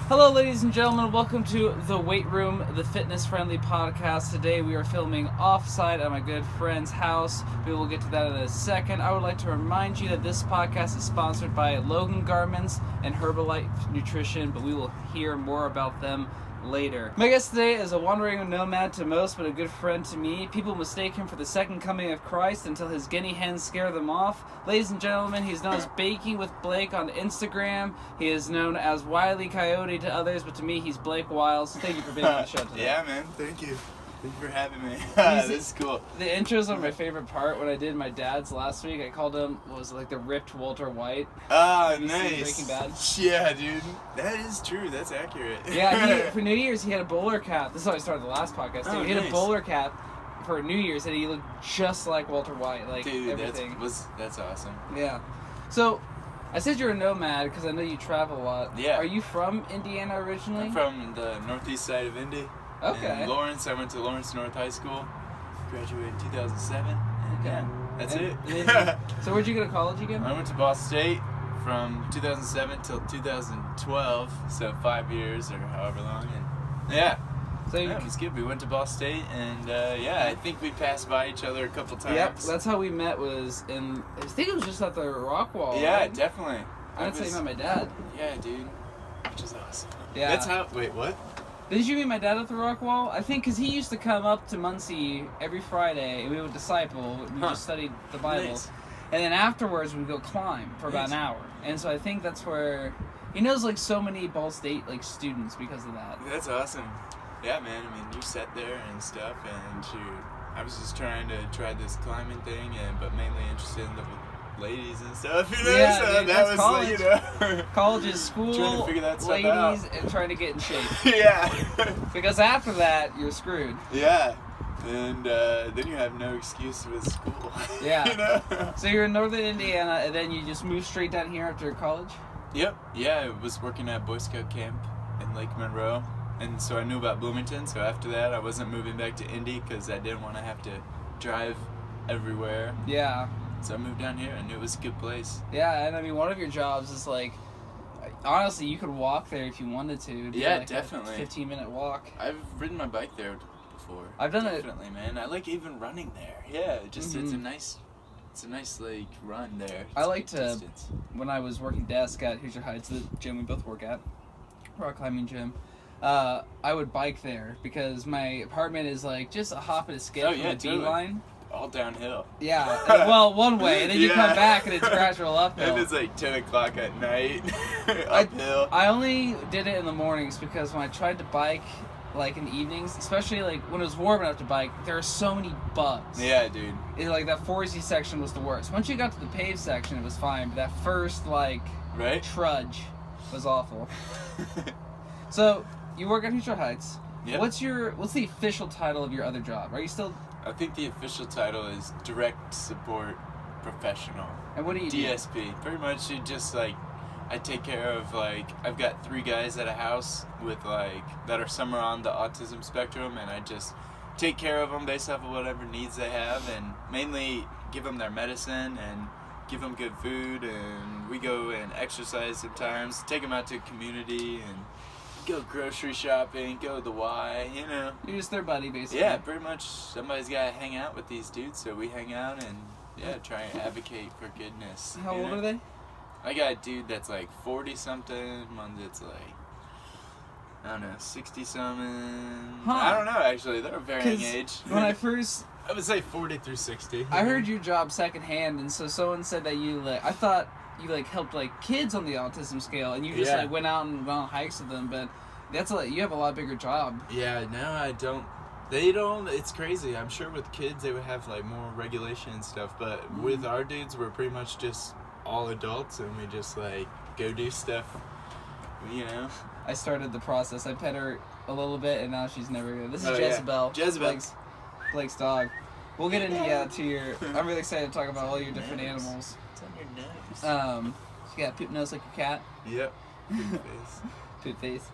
Hello, ladies and gentlemen. Welcome to The Weight Room, the fitness-friendly podcast. Today we are filming off-site at my good friend's house. We will get to that in a second. I would like to remind you that this podcast is sponsored by Logan Garments and Herbalife Nutrition, but we will hear more about them later. My guest today is a wandering nomad to most, but a good friend to me. People mistake him for the second coming of Christ until his guinea hens scare them off. Ladies and gentlemen, he's known as Baking with Blake on Instagram. He is known as Wile Coyote to others, but to me, he's Blake Wiles. Thank you for being on the show today. Yeah, man. Thank you. Thank you for having me. This is cool. The intros are my favorite part. When I did my dad's last week, I called him, the ripped Walter White. Oh, you nice. Breaking Bad? Yeah, dude. That is true. That's accurate. Yeah, for New Year's, he had a bowler cap. This is how I started the last podcast, too. Oh, He had nice. a bowler cap for New Year's, and he looked just like Walter White. Like, dude, everything. that's awesome. Yeah. So, I said you're a nomad because I know you travel a lot. Yeah. Are you from Indiana originally? I'm from the northeast side of Indy. Okay. In Lawrence. I went to Lawrence North High School. Graduated in 2007. And Okay. yeah, that's it. So where'd you go to college again? I went to Ball State from 2007 till 2012, so 5 years or however long. And yeah. So Yeah, it was good. We went to Ball State, and I think we passed by each other a couple times. Yep, that's how we met. I think it was just at the rock wall. Yeah, right? definitely. That's how you met my dad. Yeah, dude. Which is awesome. Yeah. That's how. Wait, what? Did you meet my dad at the rock wall? I think because he used to come up to Muncie every Friday, and we would disciple. We just studied the Bible, Nice. and then afterwards we'd go climb for about an hour. And so I think that's where he knows like so many Ball State like students because of that. That's awesome. Yeah, man. I mean, you sat there and stuff, and I was just trying to try this climbing thing, but mainly interested in the ladies and stuff. You know, Yeah, so dude, that that's was college. like, you know. College is school, Trying to figure that stuff ladies, out. and trying to get in shape. Yeah. Because after that, you're screwed. Yeah. And then you have no excuse with school. Yeah. You know? So you're in northern Indiana, and then you just moved straight down here after college? Yep. Yeah, I was working at Boy Scout camp in Lake Monroe. And so I knew about Bloomington, so after that I wasn't moving back to Indy because I didn't want to have to drive everywhere. Yeah. So I moved down here, and it was a good place. Yeah, and I mean, one of your jobs is like, honestly, you could walk there if you wanted to. It'd be Yeah, like definitely. A 15-minute walk. I've ridden my bike there before. I've done it. Definitely, man. I like even running there. Yeah, it's a nice like run there. I It's a like good to, distance. when I was working desk at Hoosier Heights, the gym we both work at, rock climbing gym, I would bike there because my apartment is like just a hop and a skip Oh, from yeah, the B totally. line. All downhill. Yeah, well, one way, and then you come Yeah. back and it's gradual uphill. And it's like 10 o'clock at night. Uphill. I only did it in the mornings because when I tried to bike, like in the evenings, especially like when it was warm enough to bike, there are so many bugs. Yeah, dude. Like that 4Z section was the worst. Once you got to the paved section, it was fine, but that first like Right? trudge was awful. So you work at Hoosier Heights. Yep. What's the official title of your other job? Are you still? I think the official title is Direct Support Professional. And what do you do? DSP. Pretty much it just like I take care of like I've got 3 guys at a house with like that are somewhere on the autism spectrum, and I just take care of them based off of whatever needs they have, and mainly give them their medicine and give them good food, and we go and exercise sometimes, take them out to community and go grocery shopping, go to the Y, you know. You're just their buddy, basically. Yeah, pretty much somebody's got to hang out with these dudes, so we hang out and, try and advocate for goodness. How old are they? I got a dude that's like 40-something, one that's like, I don't know, 60-something. Huh. I don't know, actually. They're a varying 'Cause age. when I first... I would say 40 through 60. I heard your job secondhand, and so someone said that you, like... I thought you, like, helped, like, kids on the autism scale, and you just, Yeah. like, went out and went on hikes with them, but you have a lot bigger job. Yeah, no, I don't. They don't. It's crazy. I'm sure with kids they would have like more regulation and stuff, but with our dudes, we're pretty much just all adults, and we just like go do stuff. You know. I started the process. I pet her a little bit, and now she's never gonna. This is Oh, yeah. Jezebel. Jezebel. Blake's dog. We'll get into to your. I'm really excited to talk about all your different animals. It's on your nose. You got poop nose like your cat. Yep. Good face. Poop face.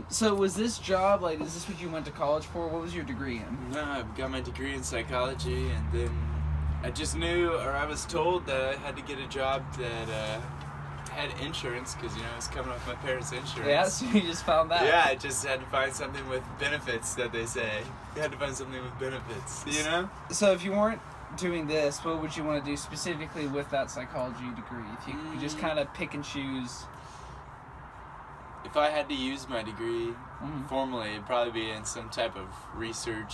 So was this job like? Is this what you went to college for? What was your degree in? No, I got my degree in psychology, and then I just knew, or I was told that I had to get a job that had insurance because, you know, I was coming off my parents' insurance. Yeah, so you just found that. Yeah, I just had to find something with benefits that they say. You had to find something with benefits, you know? So if you weren't doing this, what would you want to do specifically with that psychology degree? If you could just kind of pick and choose. If I had to use my degree formally, it'd probably be in some type of research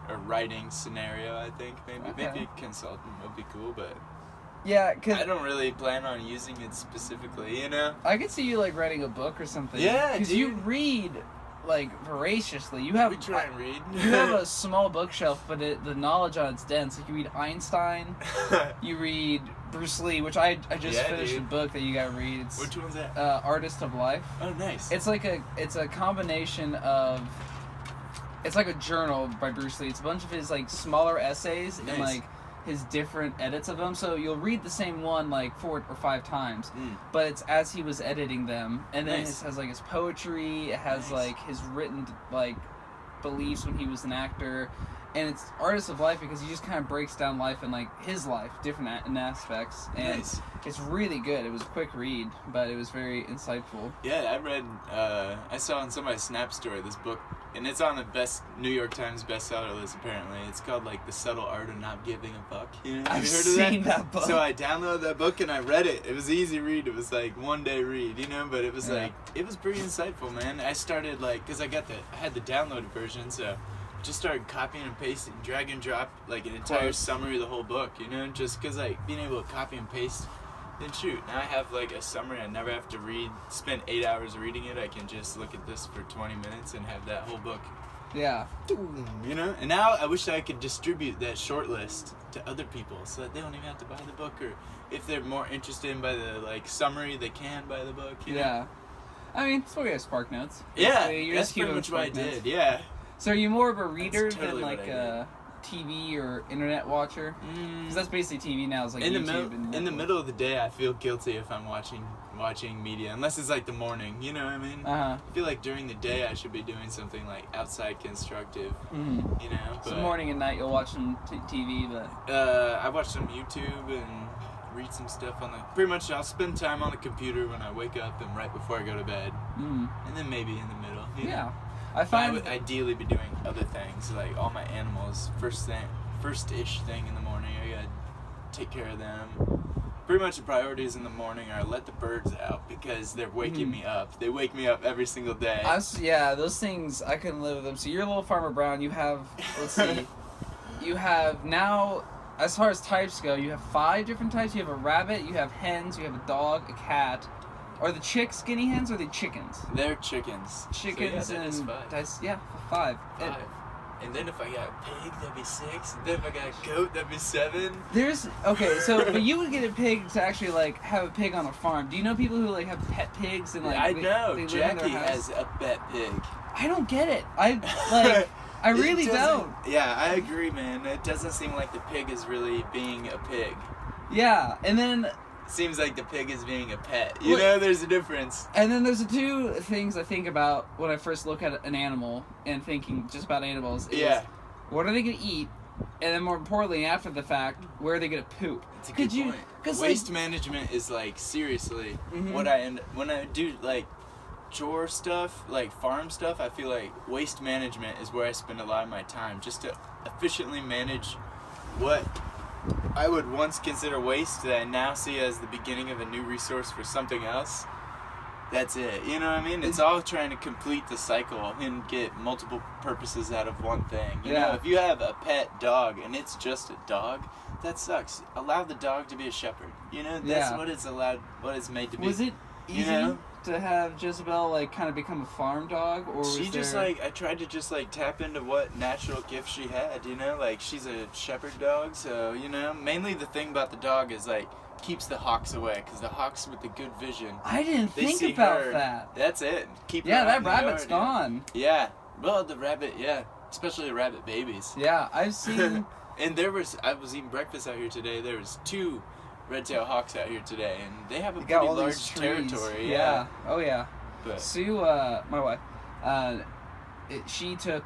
or writing scenario, I think. Maybe a consultant would be cool, but yeah, cause I don't really plan on using it specifically, you know? I could see you, like, writing a book or something. Yeah, because you read, like, voraciously. We try and read. You have a small bookshelf, but the knowledge on it's dense. Like, you read Einstein, you read Bruce Lee, which I just finished a book that you gotta read. It's, which one's that? Artist of Life. Oh, nice. It's like it's a combination of, it's like a journal by Bruce Lee. It's a bunch of his, like, smaller essays and, like, his different edits of them. So you'll read the same one, like, 4 or 5 times, but it's as he was editing them. And then it has, like, his poetry. It has, like, his written, like, beliefs when he was an actor. And it's Artist of Life because he just kind of breaks down life and, like, his life, different aspects. And it's really good. It was a quick read, but it was very insightful. Yeah, I read, I saw on somebody's Snap story this book, and it's on the New York Times bestseller list, apparently. It's called, like, The Subtle Art of Not Giving a Fuck. You know, have you heard of that? I've seen that book. So I downloaded that book and I read it. It was an easy read. It was, like, one day read, you know, but it was, like, it was pretty insightful, man. I started, like, because I had the downloaded version, so just started copying and pasting, drag and drop, like, an entire summary of the whole book, you know, just because, like, being able to copy and paste, then shoot, now I have, like, a summary. I never have to spend 8 hours reading it. I can just look at this for 20 minutes and have that whole book. Yeah. You know, and now I wish I could distribute that short list to other people so that they don't even have to buy the book, or if they're more interested in by the, like, summary, they can buy the book, you know? I mean, that's why we have Spark Notes. Yeah, that's pretty much what I did, yeah. So are you more of a reader totally than, like, a TV or internet watcher? Because that's basically TV now. Is like in YouTube in the middle of the day, I feel guilty if I'm watching media, unless it's like the morning. You know what I mean? I feel like during the day I should be doing something like outside constructive. You know. So morning and night you'll watch some TV, but I watch some YouTube and read some stuff on the. Pretty much, I'll spend time on the computer when I wake up and right before I go to bed, and then maybe in the middle. You know? I find I would ideally be doing other things, like all my animals, first-ish thing in the morning. I gotta take care of them. Pretty much the priorities in the morning are let the birds out because they're waking me up. They wake me up every single day. Those things, I couldn't live with them. So you're a little Farmer Brown. You have, let's see, you have now, as far as types go, you have 5 different types. You have a rabbit, you have hens, you have a dog, a cat. Are the chicks guinea hens or are they chickens? They're chickens. Chickens so and 5. 5. And then if I got a pig, that'd be 6. And then if I got a goat, that'd be 7. But you would get a pig to actually, like, have a pig on a farm. Do you know people who, like, have pet pigs and, like, I know. they Jackie has a pet pig. I don't get it. I really don't. Yeah, I agree, man. It doesn't seem like the pig is really being a pig. Yeah, and then seems like the pig is being a pet. You know, there's a difference. And then there's the 2 things I think about when I first look at an animal and thinking just about animals is what are they going to eat? And then more importantly, after the fact, where are they going to poop? That's a good point. Waste management is, like, seriously what when I do, like, chore stuff, like farm stuff, I feel like waste management is where I spend a lot of my time, just to efficiently manage what I would once consider waste that I now see as the beginning of a new resource for something else. That's it. You know what I mean? It's all trying to complete the cycle and get multiple purposes out of one thing. You know, if you have a pet dog and it's just a dog, that sucks. Allow the dog to be a shepherd. You know, that's what it's made to be. Was it easy to have Jezebel, like, kind of become a farm dog, or she just like, I tried to just, like, tap into what natural gift she had, you know, like, she's a shepherd dog, so, you know, mainly the thing about the dog is, like, keeps the hawks away, because the hawks with the good vision, I didn't think about that. That's it. Keep her that rabbit's gone. Yeah, well, the rabbit, especially the rabbit babies. Yeah, I've seen. And I was eating breakfast out here today. There was 2 red-tailed hawks out here today, and they have a pretty large territory. Yeah. Oh yeah. But Sue, my wife, she took.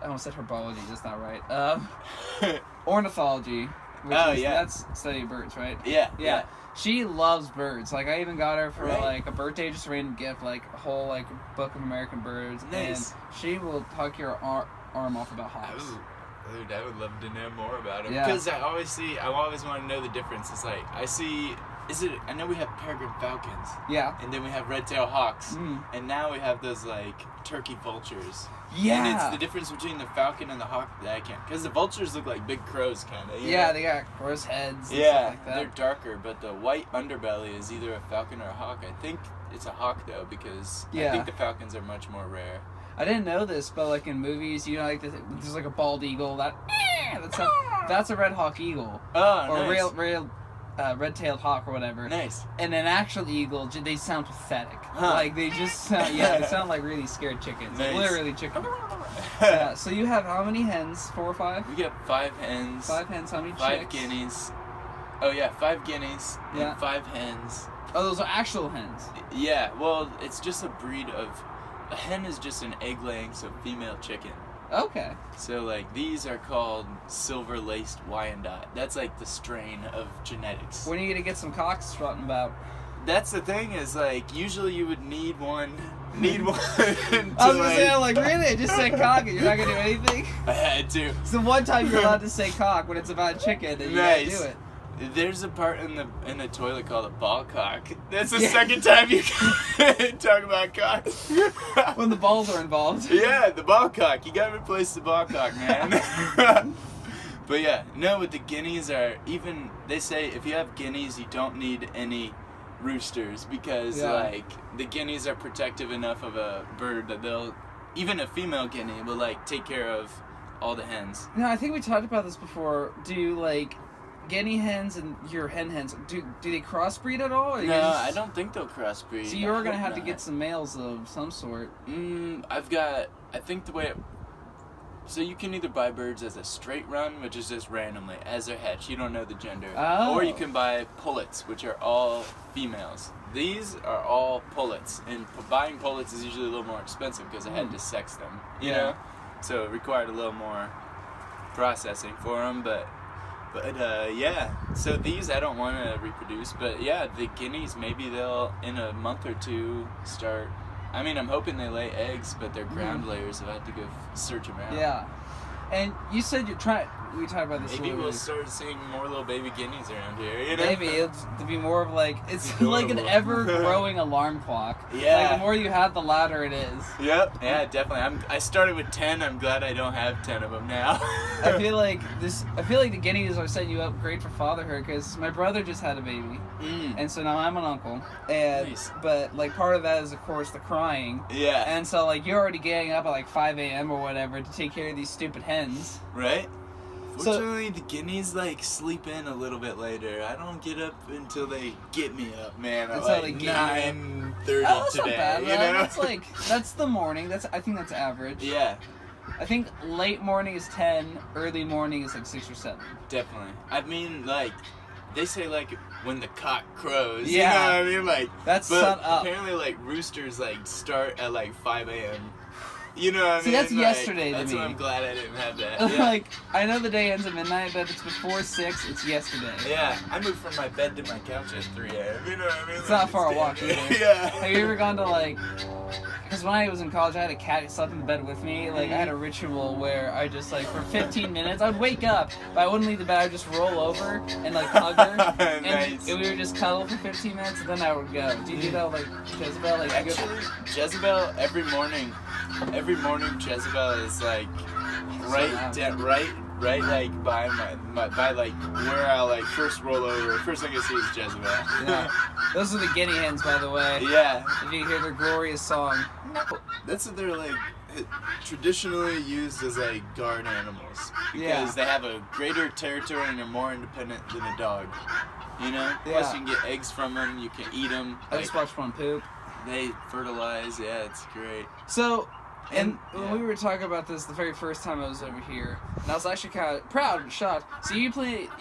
I almost said herbology. That's not right. Ornithology. That's study of birds, right? Yeah. She loves birds. Like, I even got her for, Right. like, a birthday, just a random gift, like, a whole, like, book of American birds. Nice. And she will tuck your arm off about hawks. Dude, I would love to know more about them. Yeah. Because I always want to know the difference. It's like, I know we have peregrine falcons. Yeah. And then we have red-tailed hawks. Mm. And now we have those, like, turkey vultures. Yeah. And it's the difference between the falcon and the hawk that I can't. Because the vultures look like big crows, kind of. Yeah, they got gross heads and yeah, stuff like that. they're darker, but the white underbelly is either a falcon or a hawk. I think it's a hawk, though, because I think the falcons are much more rare. I didn't know this, but, like, in movies, you know, like, there's, like, a bald eagle. That's a red hawk eagle. Oh, or nice. real red-tailed hawk or whatever. Nice. And an actual eagle, they sound pathetic. Huh. Like, they just sound, they sound like really scared chickens. Nice. Literally chickens. Yeah, so you have how many hens? 4 or 5? We got 5 hens. 5 hens, how many 5 chicks? guineas. Oh, yeah, 5 guineas Yeah. and 5 hens. Oh, those are actual hens. Yeah, well, it's just a breed of... A hen is just an egg-laying, so female chicken. Okay. So, like, these are called silver-laced Wyandotte. That's, like, the strain of genetics. When are you going to get some cocks trotting about? That's the thing is, like, usually you would need one. To, I was going to say, I'm like, really? I just said cock and you're not going to do anything? I had to. So one time you're allowed to say cock when it's about chicken and you gotta do it. There's a part in the toilet called a ball cock. That's the second time you can talk about cock. When the balls are involved. Yeah, the ball cock. You gotta replace the ball cock, man. But yeah, no, with the guineas they say if you have guineas, you don't need any roosters because like the guineas are protective enough of a bird that even a female guinea will like take care of all the hens. No, I think we talked about this before. Do like guinea hens and your hens, do they crossbreed at all? Or No, I don't think they'll crossbreed. So you're gonna have to get some males of some sort. I think the way so you can either buy birds as a straight run, which is just randomly, as they're hatched, you don't know the gender. Oh. Or you can buy pullets, which are all females. These are all pullets, and buying pullets is usually a little more expensive because I had to sex them, you know? So it required a little more processing for them, but yeah. So these I don't want to reproduce, but yeah, the guineas, maybe they'll, in a month or 2, start. I mean, I'm hoping they lay eggs, but they're ground layers, so I have to go search them out. Yeah. And you said you're trying. We talked about this. Maybe we'll start seeing more little baby guineas around here. You know? Maybe it'll be more of like it's like an ever-growing alarm clock. Yeah. Like the more you have, the louder it is. Yep. Yeah, definitely. I started with 10. I'm glad I don't have 10 of them now. I feel like the guineas are setting you up great for fatherhood because my brother just had a baby, and so now I'm an uncle. And Nice. but like part of that is of course the crying. Yeah. And so like you're already getting up at like 5 a.m. or whatever to take care of these stupid hens. Right. So- Fortunately, the guineas like sleep in a little bit later. I don't get up until they get me up, man. At Until like they get you up. 9:30 Oh, that's today. not bad. You Man. know? That's the morning. I think that's average. Yeah, I think late morning is 10, early morning is like 6 or 7. definitely. I mean, like they say, like when the cock crows. Yeah. You know what I mean? Like That's but sun up. apparently, like roosters like start at like 5 a.m. You know what I mean? See, that's Like, yesterday to that's me. why I'm glad I didn't have that. Yeah. Like, I know the day ends at midnight, but if it's before 6, it's yesterday. Yeah, I moved from my bed to my couch at 3 a.m. You know what I mean? It's not far a walk either. Yeah. Have you ever gone to, like... Because when I was in college, I had a cat who slept in the bed with me. Like, I had a ritual where I just, like, for 15 minutes, I'd wake up, but I wouldn't leave the bed. I'd just roll over and, like, hug her. Nice. And we would just cuddle for 15 minutes, and then I would go. Do you do that with, like, Jezebel? Like, Actually, Jezebel, every morning Jezebel is, like, right, like, by by, like, where I'll, like, first roll over. First thing I see is Jezebel. Yeah. Those are the guinea hens, by the way. Yeah. If you hear their glorious song. That's what they're, like, traditionally used as, like, guard animals. Because they have a greater territory and are more independent than a dog. You know? Yeah. Plus, you can get eggs from them. You can eat them. I just watched one poop. They fertilize. Yeah, it's great. So, and Yeah. when we were talking about this the very first time I was over here, and I was actually kind of proud and shocked. So you're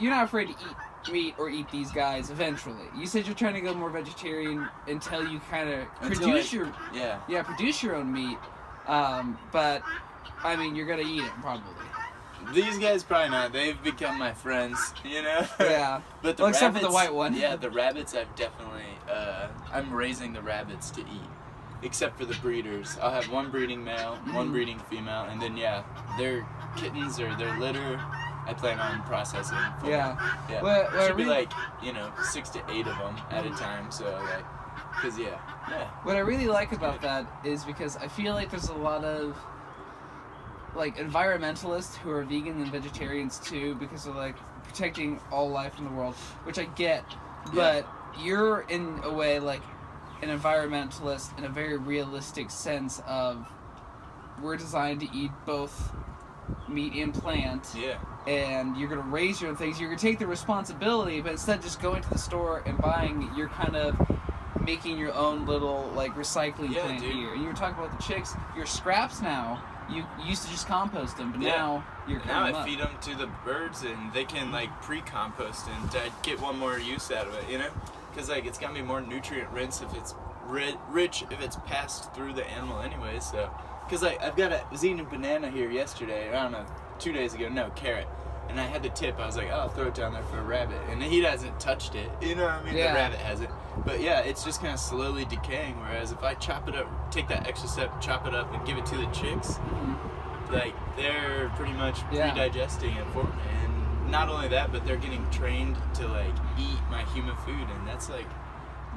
not afraid to eat meat or eat these guys eventually. You said you're trying to go more vegetarian until you kind of produce your own meat. But I mean, you're gonna eat it probably. These guys probably not. They've become my friends, you know? Yeah. But the Well, rabbits, except for the white one. Yeah, the rabbits I've definitely, I'm raising the rabbits to eat. Except for the breeders. I'll have one breeding male, one breeding female, and then, yeah, their kittens or their litter, I plan on processing. Yeah. Yeah. Well, Should be like, 6 to 8 of them at a time, so, like, because, yeah. What I really like about that is because I feel like there's a lot of like environmentalists who are vegan and vegetarians too, because of like protecting all life in the world, which I get, but you're in a way like an environmentalist in a very realistic sense of we're designed to eat both meat and plant. Yeah. And you're gonna raise your own things. You're gonna take the responsibility, but instead of just going to the store and buying, you're kind of making your own little like recycling plant here. And you were talking about the chicks, your scraps now. You used to just compost them, but now you're now I feed them to the birds, and they can like pre-compost and get one more use out of it, you know? Because like it's gonna be more nutrient rich if it's rich if it's passed through the animal anyway. So, because like I was eating a banana here yesterday. I don't know, 2 days ago. No, carrot. And I had to tip. I was like, oh, I'll throw it down there for a rabbit. And he hasn't touched it. You know what I mean? Yeah. The rabbit hasn't. But yeah, it's just kind of slowly decaying. Whereas if I chop it up, take that extra step, chop it up, and give it to the chicks, like they're pretty much pre-digesting it for me. And not only that, but they're getting trained to like eat my human food. And that's like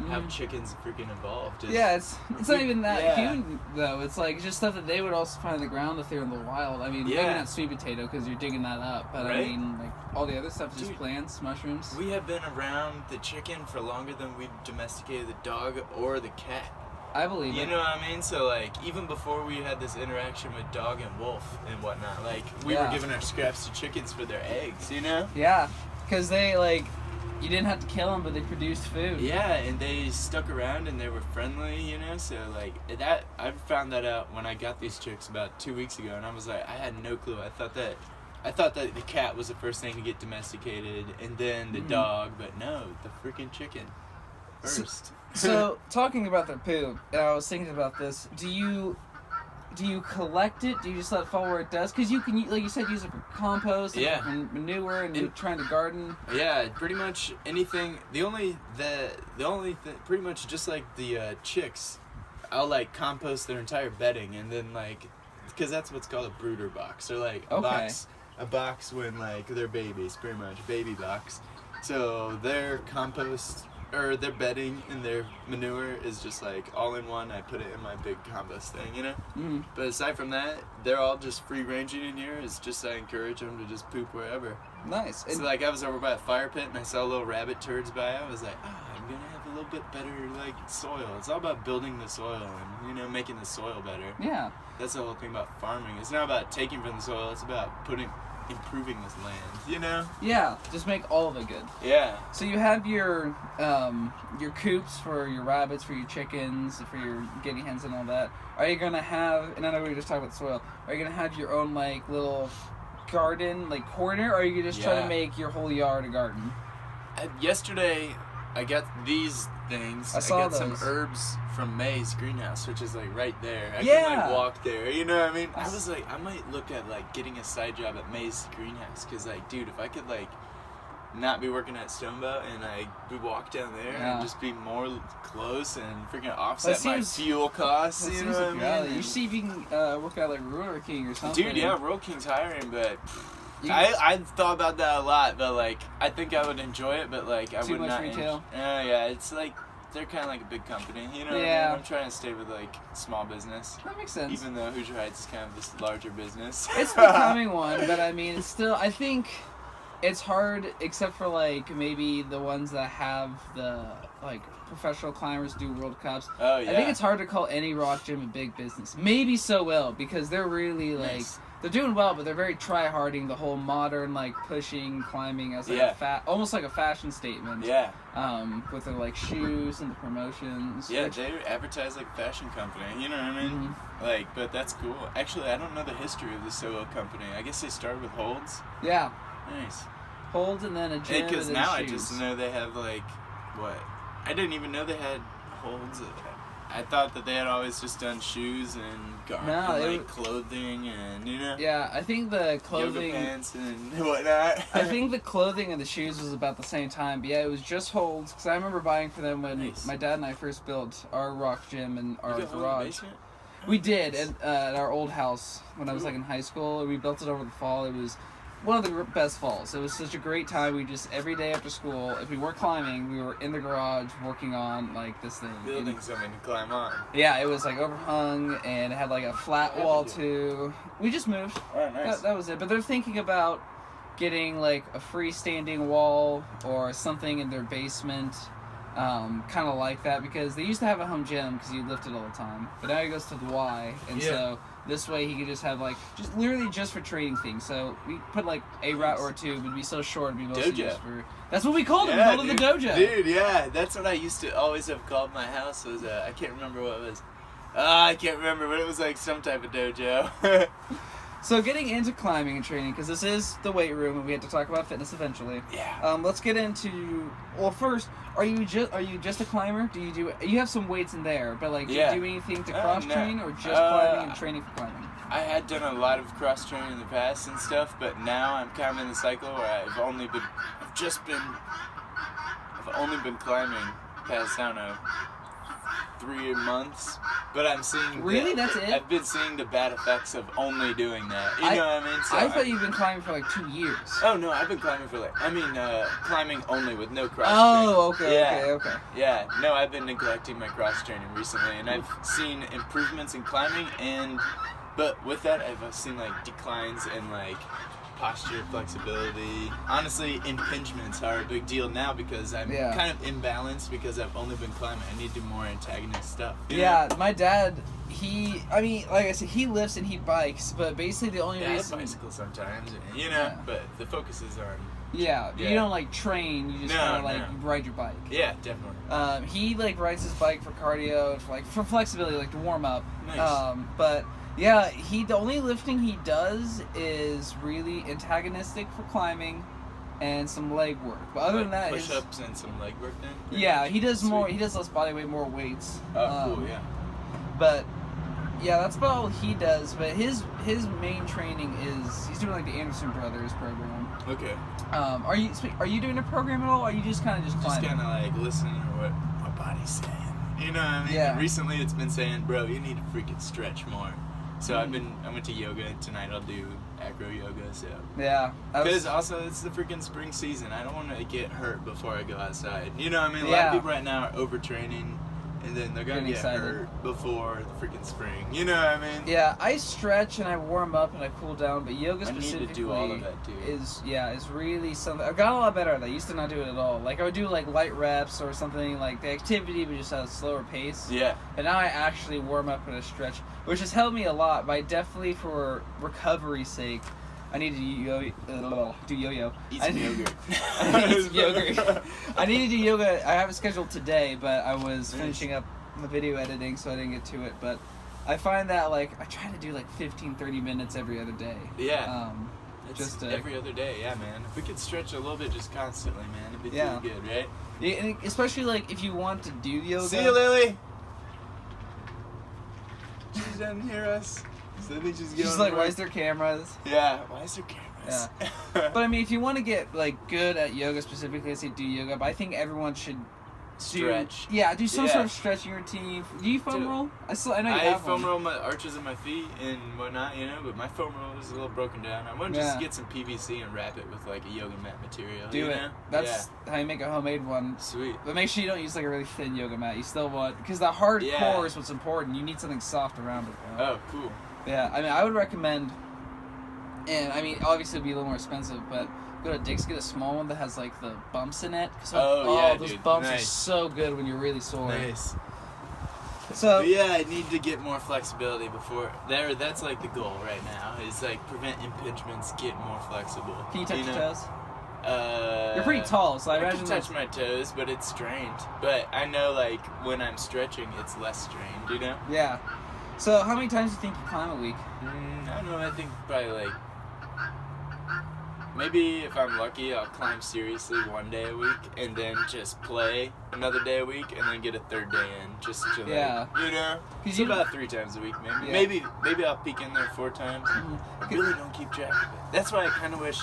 how chickens freaking evolved. It's not even that human though. It's like just stuff that they would also find on the ground if they were in the wild. I mean, maybe not sweet potato because you're digging that up, but I mean, like all the other stuff is just plants, mushrooms. We have been around the chicken for longer than we've domesticated the dog or the cat. I believe it. You know what I mean? So like even before we had this interaction with dog and wolf and whatnot, like we were giving our scraps to chickens for their eggs. You know? Yeah, because they like. You didn't have to kill them, but they produced food. Yeah, and they stuck around and they were friendly, you know? So, like, that, I found that out when I got these chicks about 2 weeks ago, and I was like, I had no clue. I thought that the cat was the first thing to get domesticated, and then the dog, but no, the freaking chicken first. So talking about their poop, and I was thinking about this, do you collect it? Do you just let it fall where it does? Because you can, like you said, use it for compost and manure and you're trying to garden. Yeah, pretty much anything. The only thing, pretty much just like the chicks, I'll like compost their entire bedding and then like, because that's what's called a brooder box, or like a box when like they're babies, pretty much, baby box. So their compost or their bedding and their manure is just like all in one. I put it in my big compost thing, you know? But aside from that, they're all just free ranging in here. It's just I encourage them to just poop wherever. Nice. So like I was over by a fire pit and I saw little rabbit turds by. I was like, I'm gonna have a little bit better like soil. It's all about building the soil and, you know, making the soil better. Yeah. That's the whole thing about farming. It's not about taking from the soil, it's about improving this land, you know? Yeah, just make all of it good. Yeah. So you have your coops for your rabbits, for your chickens, for your guinea hens and all that. Are you gonna have, and I know we were just talking about soil, are you gonna have your own like little garden, like corner, or are you just trying to make your whole yard a garden? Yesterday, I got these things. I got some herbs from May's greenhouse, which is like right there. I can like walk there, you know what I mean? I was like, I might look at like getting a side job at May's greenhouse, because like, dude, if I could like not be working at Stoneboat and we walk down there and just be more close and freaking offset my fuel costs, you know what I mean? You see if you can work out like Rural King or something. Dude, yeah, Rural King's hiring, but I thought about that a lot, but like I think I would enjoy it, but like I would not. Too much retail. Yeah, it's like they're kind of like a big company, you know. What I mean? I'm trying to stay with like small business. That makes sense. Even though Hoosier Heights is kind of this larger business. It's becoming one, but I mean, it's still. I think it's hard, except for like maybe the ones that have the like professional climbers do World Cups. Oh yeah. I think it's hard to call any rock gym a big business. Maybe so well because they're really like. They're doing well, but they're very try-harding the whole modern, like, pushing, climbing as like almost like a fashion statement. Yeah. With their, like, shoes and the promotions. Yeah, they advertise like a fashion company, you know what I mean? Like, but that's cool. Actually, I don't know the history of the Solo company. I guess they started with Holds. Yeah. Nice. Holds and then a gym because now shoes. I just know they have, like, what? I didn't even know they had Holds. I thought that they had always just done shoes and clothing and, you know. Yeah, I think the clothing... Yoga pants and whatnot. I think the clothing and the shoes was about the same time. But yeah, it was just holds. Because I remember buying for them when my dad and I first built our rock gym and our garage. We did at our old house when I was like in high school. We built it over the fall. It was one of the best falls. It was such a great time. We just, every day after school, if we weren't climbing, we were in the garage working on like this thing. Building something to climb on. Yeah, it was like overhung and it had like a flat wall too. We just moved. Oh, nice. That was it. But they're thinking about getting like a freestanding wall or something in their basement. Kind of like that, because they used to have a home gym because he lifted all the time, but now he goes to the Y, and so this way he could just have like just literally just for training things. So we put like a route or two, but it'd be so short, it'd be mostly just for. That's what we called it. We called it the dojo. Dude, yeah, that's what I used to always have called my house. Was I can't remember what it was. I can't remember, but it was like some type of dojo. So getting into climbing and training, because this is the weight room, and we have to talk about fitness eventually. Yeah. Let's get into. Well, first, are you just a climber? Do you have some weights in there, but like do you do anything to cross train or just climbing and training for climbing? I had done a lot of cross training in the past and stuff, but now I'm kind of in the cycle where I've only been climbing past, I don't know, 3 months, but I'm seeing... Really? That's it? I've been seeing the bad effects of only doing that. You know what I mean? So I thought you've been climbing for like 2 years. Oh, no, I've been climbing for climbing only with no cross training. Okay. Yeah, no, I've been neglecting my cross training recently, and I've seen improvements in climbing, but with that, I've seen like declines in like posture, flexibility. Honestly, impingements are a big deal now because I'm kind of imbalanced because I've only been climbing. I need to do more antagonist stuff. Yeah, my dad, like I said, he lifts and he bikes, but basically the only reason... I bicycle sometimes, but the focus is on... Yeah, you don't like train, you just kind of like ride your bike. Yeah, definitely. He like rides his bike for cardio, for flexibility, like to warm up. Nice. But... Yeah, the only lifting he does is really antagonistic for climbing and some leg work. But other than that, push-ups and some leg work then? Yeah, he does more. He does less body weight, more weights. Oh, cool, yeah. But yeah, that's about all he does. But his main training is he's doing like the Anderson Brothers program. Okay. Are you doing a program at all? Or are you just kind of climbing? Just kind of like listening to what my body's saying. You know what I mean? Yeah. Recently, it's been saying, bro, you need to freaking stretch more. So I went to yoga, and tonight I'll do acro yoga, so. Yeah. Because also, it's the freaking spring season. I don't want to get hurt before I go outside. You know what I mean? A lot of people right now are overtraining, and then they're going to get hurt before the freaking spring. You know what I mean? Yeah, I stretch and I warm up and I cool down, but yoga specifically need to do all of that, dude. is really something. I've gotten a lot better at that. I used to not do it at all. Like I would do like light reps or something, like the activity would just at a slower pace. Yeah. But now I actually warm up and I stretch, which has helped me a lot, but I definitely for recovery's sake, I need to do yo-yo. Eat some yogurt. I need to eat some yogurt. I need to do yoga. I have it scheduled today, but I was finishing up the video editing, so I didn't get to it. But I find that like I try to do like 15-30 minutes every other day. Yeah. Just every other day, yeah, man. If we could stretch a little bit just constantly, man, it'd be too good, right? Yeah, and especially like if you want to do yoga. See you, Lily. She doesn't hear us. So they just get She's like, why is there cameras? Yeah, why is there cameras? Yeah. But I mean, if you want to get like good at yoga specifically, I say do yoga. But I think everyone should stretch. Do some sort of stretching routine. Do you foam roll? I know you have foam roll my arches of my feet and whatnot, you know. But my foam roll is a little broken down. I want to just get some PVC and wrap it with like a yoga mat material. Do it. That's how you make a homemade one. Sweet. But make sure you don't use like a really thin yoga mat. You still want because the hard core is what's important. You need something soft around it. Bro. Oh, cool. Yeah, I mean, I would recommend, and I mean, obviously it'd be a little more expensive, but go to Dick's, get a small one that has like the bumps in it. Those bumps are so good when you're really sore. Nice. So I need to get more flexibility before there. That's like the goal right now. Is like prevent impingements, get more flexible. Can you touch your toes? You're pretty tall, so I imagine can touch my toes, but it's strained. But I know like when I'm stretching, it's less strained. You know? Yeah. So how many times do you think you climb a week? I don't know. I think probably like maybe if I'm lucky, I'll climb seriously 1 day a week, and then just play another day a week, and then get a third day in, just to you know, it's about 3 times a week, maybe. Yeah. Maybe I'll peek in there 4 times. I really don't keep track of it. That's why I kind of wish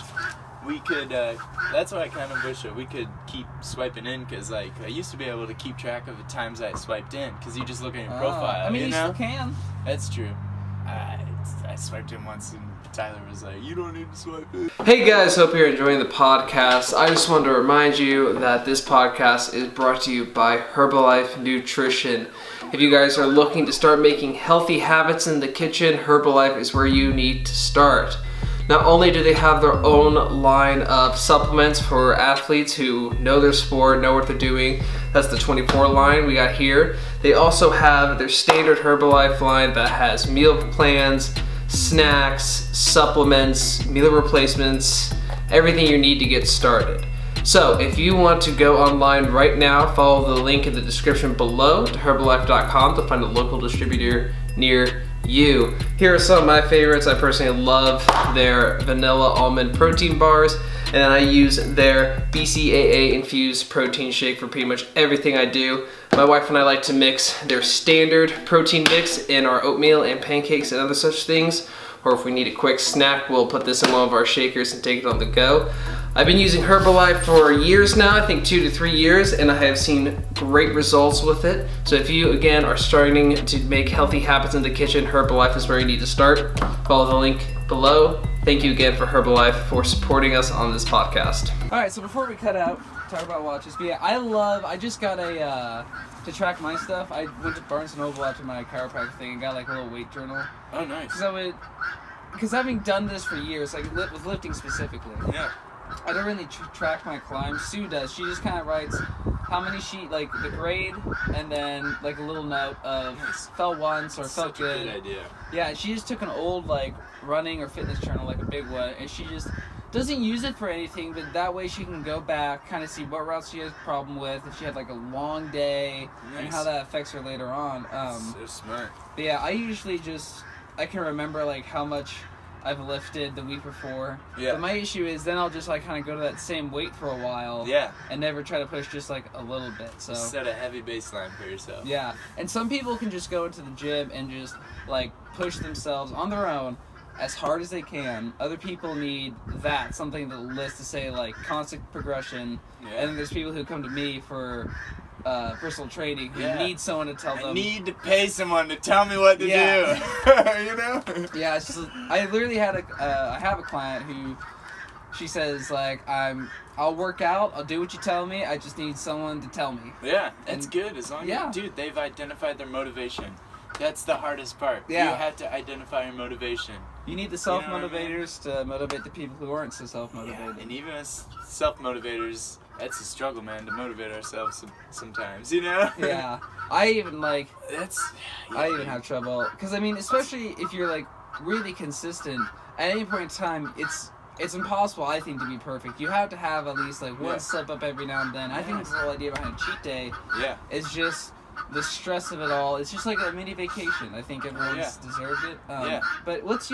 we could. That's why I kind of wish that we could keep swiping in, because like I used to be able to keep track of the times I swiped in, because you just look at your profile. I mean, you you know? still can. That's true. I swiped in once, and Tyler was like, "You don't need to swipe in." Hey guys, hope you're enjoying the podcast. I just wanted to remind you that this podcast is brought to you by Herbalife Nutrition. If you guys are looking to start making healthy habits in the kitchen, Herbalife is where you need to start. Not only do they have their own line of supplements for athletes who know their sport, know what they're doing. That's the 24 line we got here. They also have their standard Herbalife line that has meal plans, snacks, supplements, meal replacements, everything you need to get started. So if you want to go online right now, follow the link in the description below to Herbalife.com to find a local distributor near you. Here are some of my favorites. I personally love their vanilla almond protein bars, and then I use their BCAA infused protein shake for pretty much everything I do. My wife and I like to mix their standard protein mix in our oatmeal and pancakes and other such things. Or if we need a quick snack, we'll put this in one of our shakers and take it on the go. I've been using Herbalife for years now, I think 2 to 3 years, and I have seen great results with it. So if you, again, are starting to make healthy habits in the kitchen, Herbalife is where you need to start. Follow the link below. Thank you again for Herbalife for supporting us on this podcast. All right, so before we cut out, talk about watches. But yeah, I just got to track my stuff. I went to Barnes & Noble after my chiropractic thing and got like a little weight journal. Oh, nice. Because having done this for years, like with lifting specifically. Yeah. I don't really track my climbs. Sue does. She just kind of writes how many like the grade, and then like a little note of fell once or felt good. Such a good idea. Yeah, she just took an old like running or fitness journal, like a big one, and she just doesn't use it for anything, but that way she can go back, kind of see what routes she has a problem with, if she had like a long day, and how that affects her later on. So smart. But yeah, I usually I can remember like how much I've lifted the week before. Yeah. But my issue is then I'll just like kind of go to that same weight for a while. Yeah. And never try to push just like a little bit. So set a heavy baseline for yourself. Yeah. And some people can just go into the gym and just like push themselves on their own as hard as they can. Other people need something to list to say like constant progression. Yeah. And then there's people who come to me for personal training who need someone to tell them. I need to pay someone to tell me what to do. You know? Yeah, it's just, I literally had I have a client who, she says like, I'll work out, I'll do what you tell me, I just need someone to tell me. Yeah, that's good. As long as, dude, they've identified their motivation. That's the hardest part. Yeah. You have to identify your motivation. You need the self-motivators to motivate the people who aren't so self-motivated. Yeah, and even as self-motivators, that's a struggle, man, to motivate ourselves sometimes, you know? Yeah. I even have trouble, because I mean, especially if you're like really consistent, at any point in time, it's impossible, I think, to be perfect. You have to have at least like one slip up every now and then. I think the whole idea behind a cheat day is just the stress of it all. It's just like a mini vacation. I think everyone's deserved it. But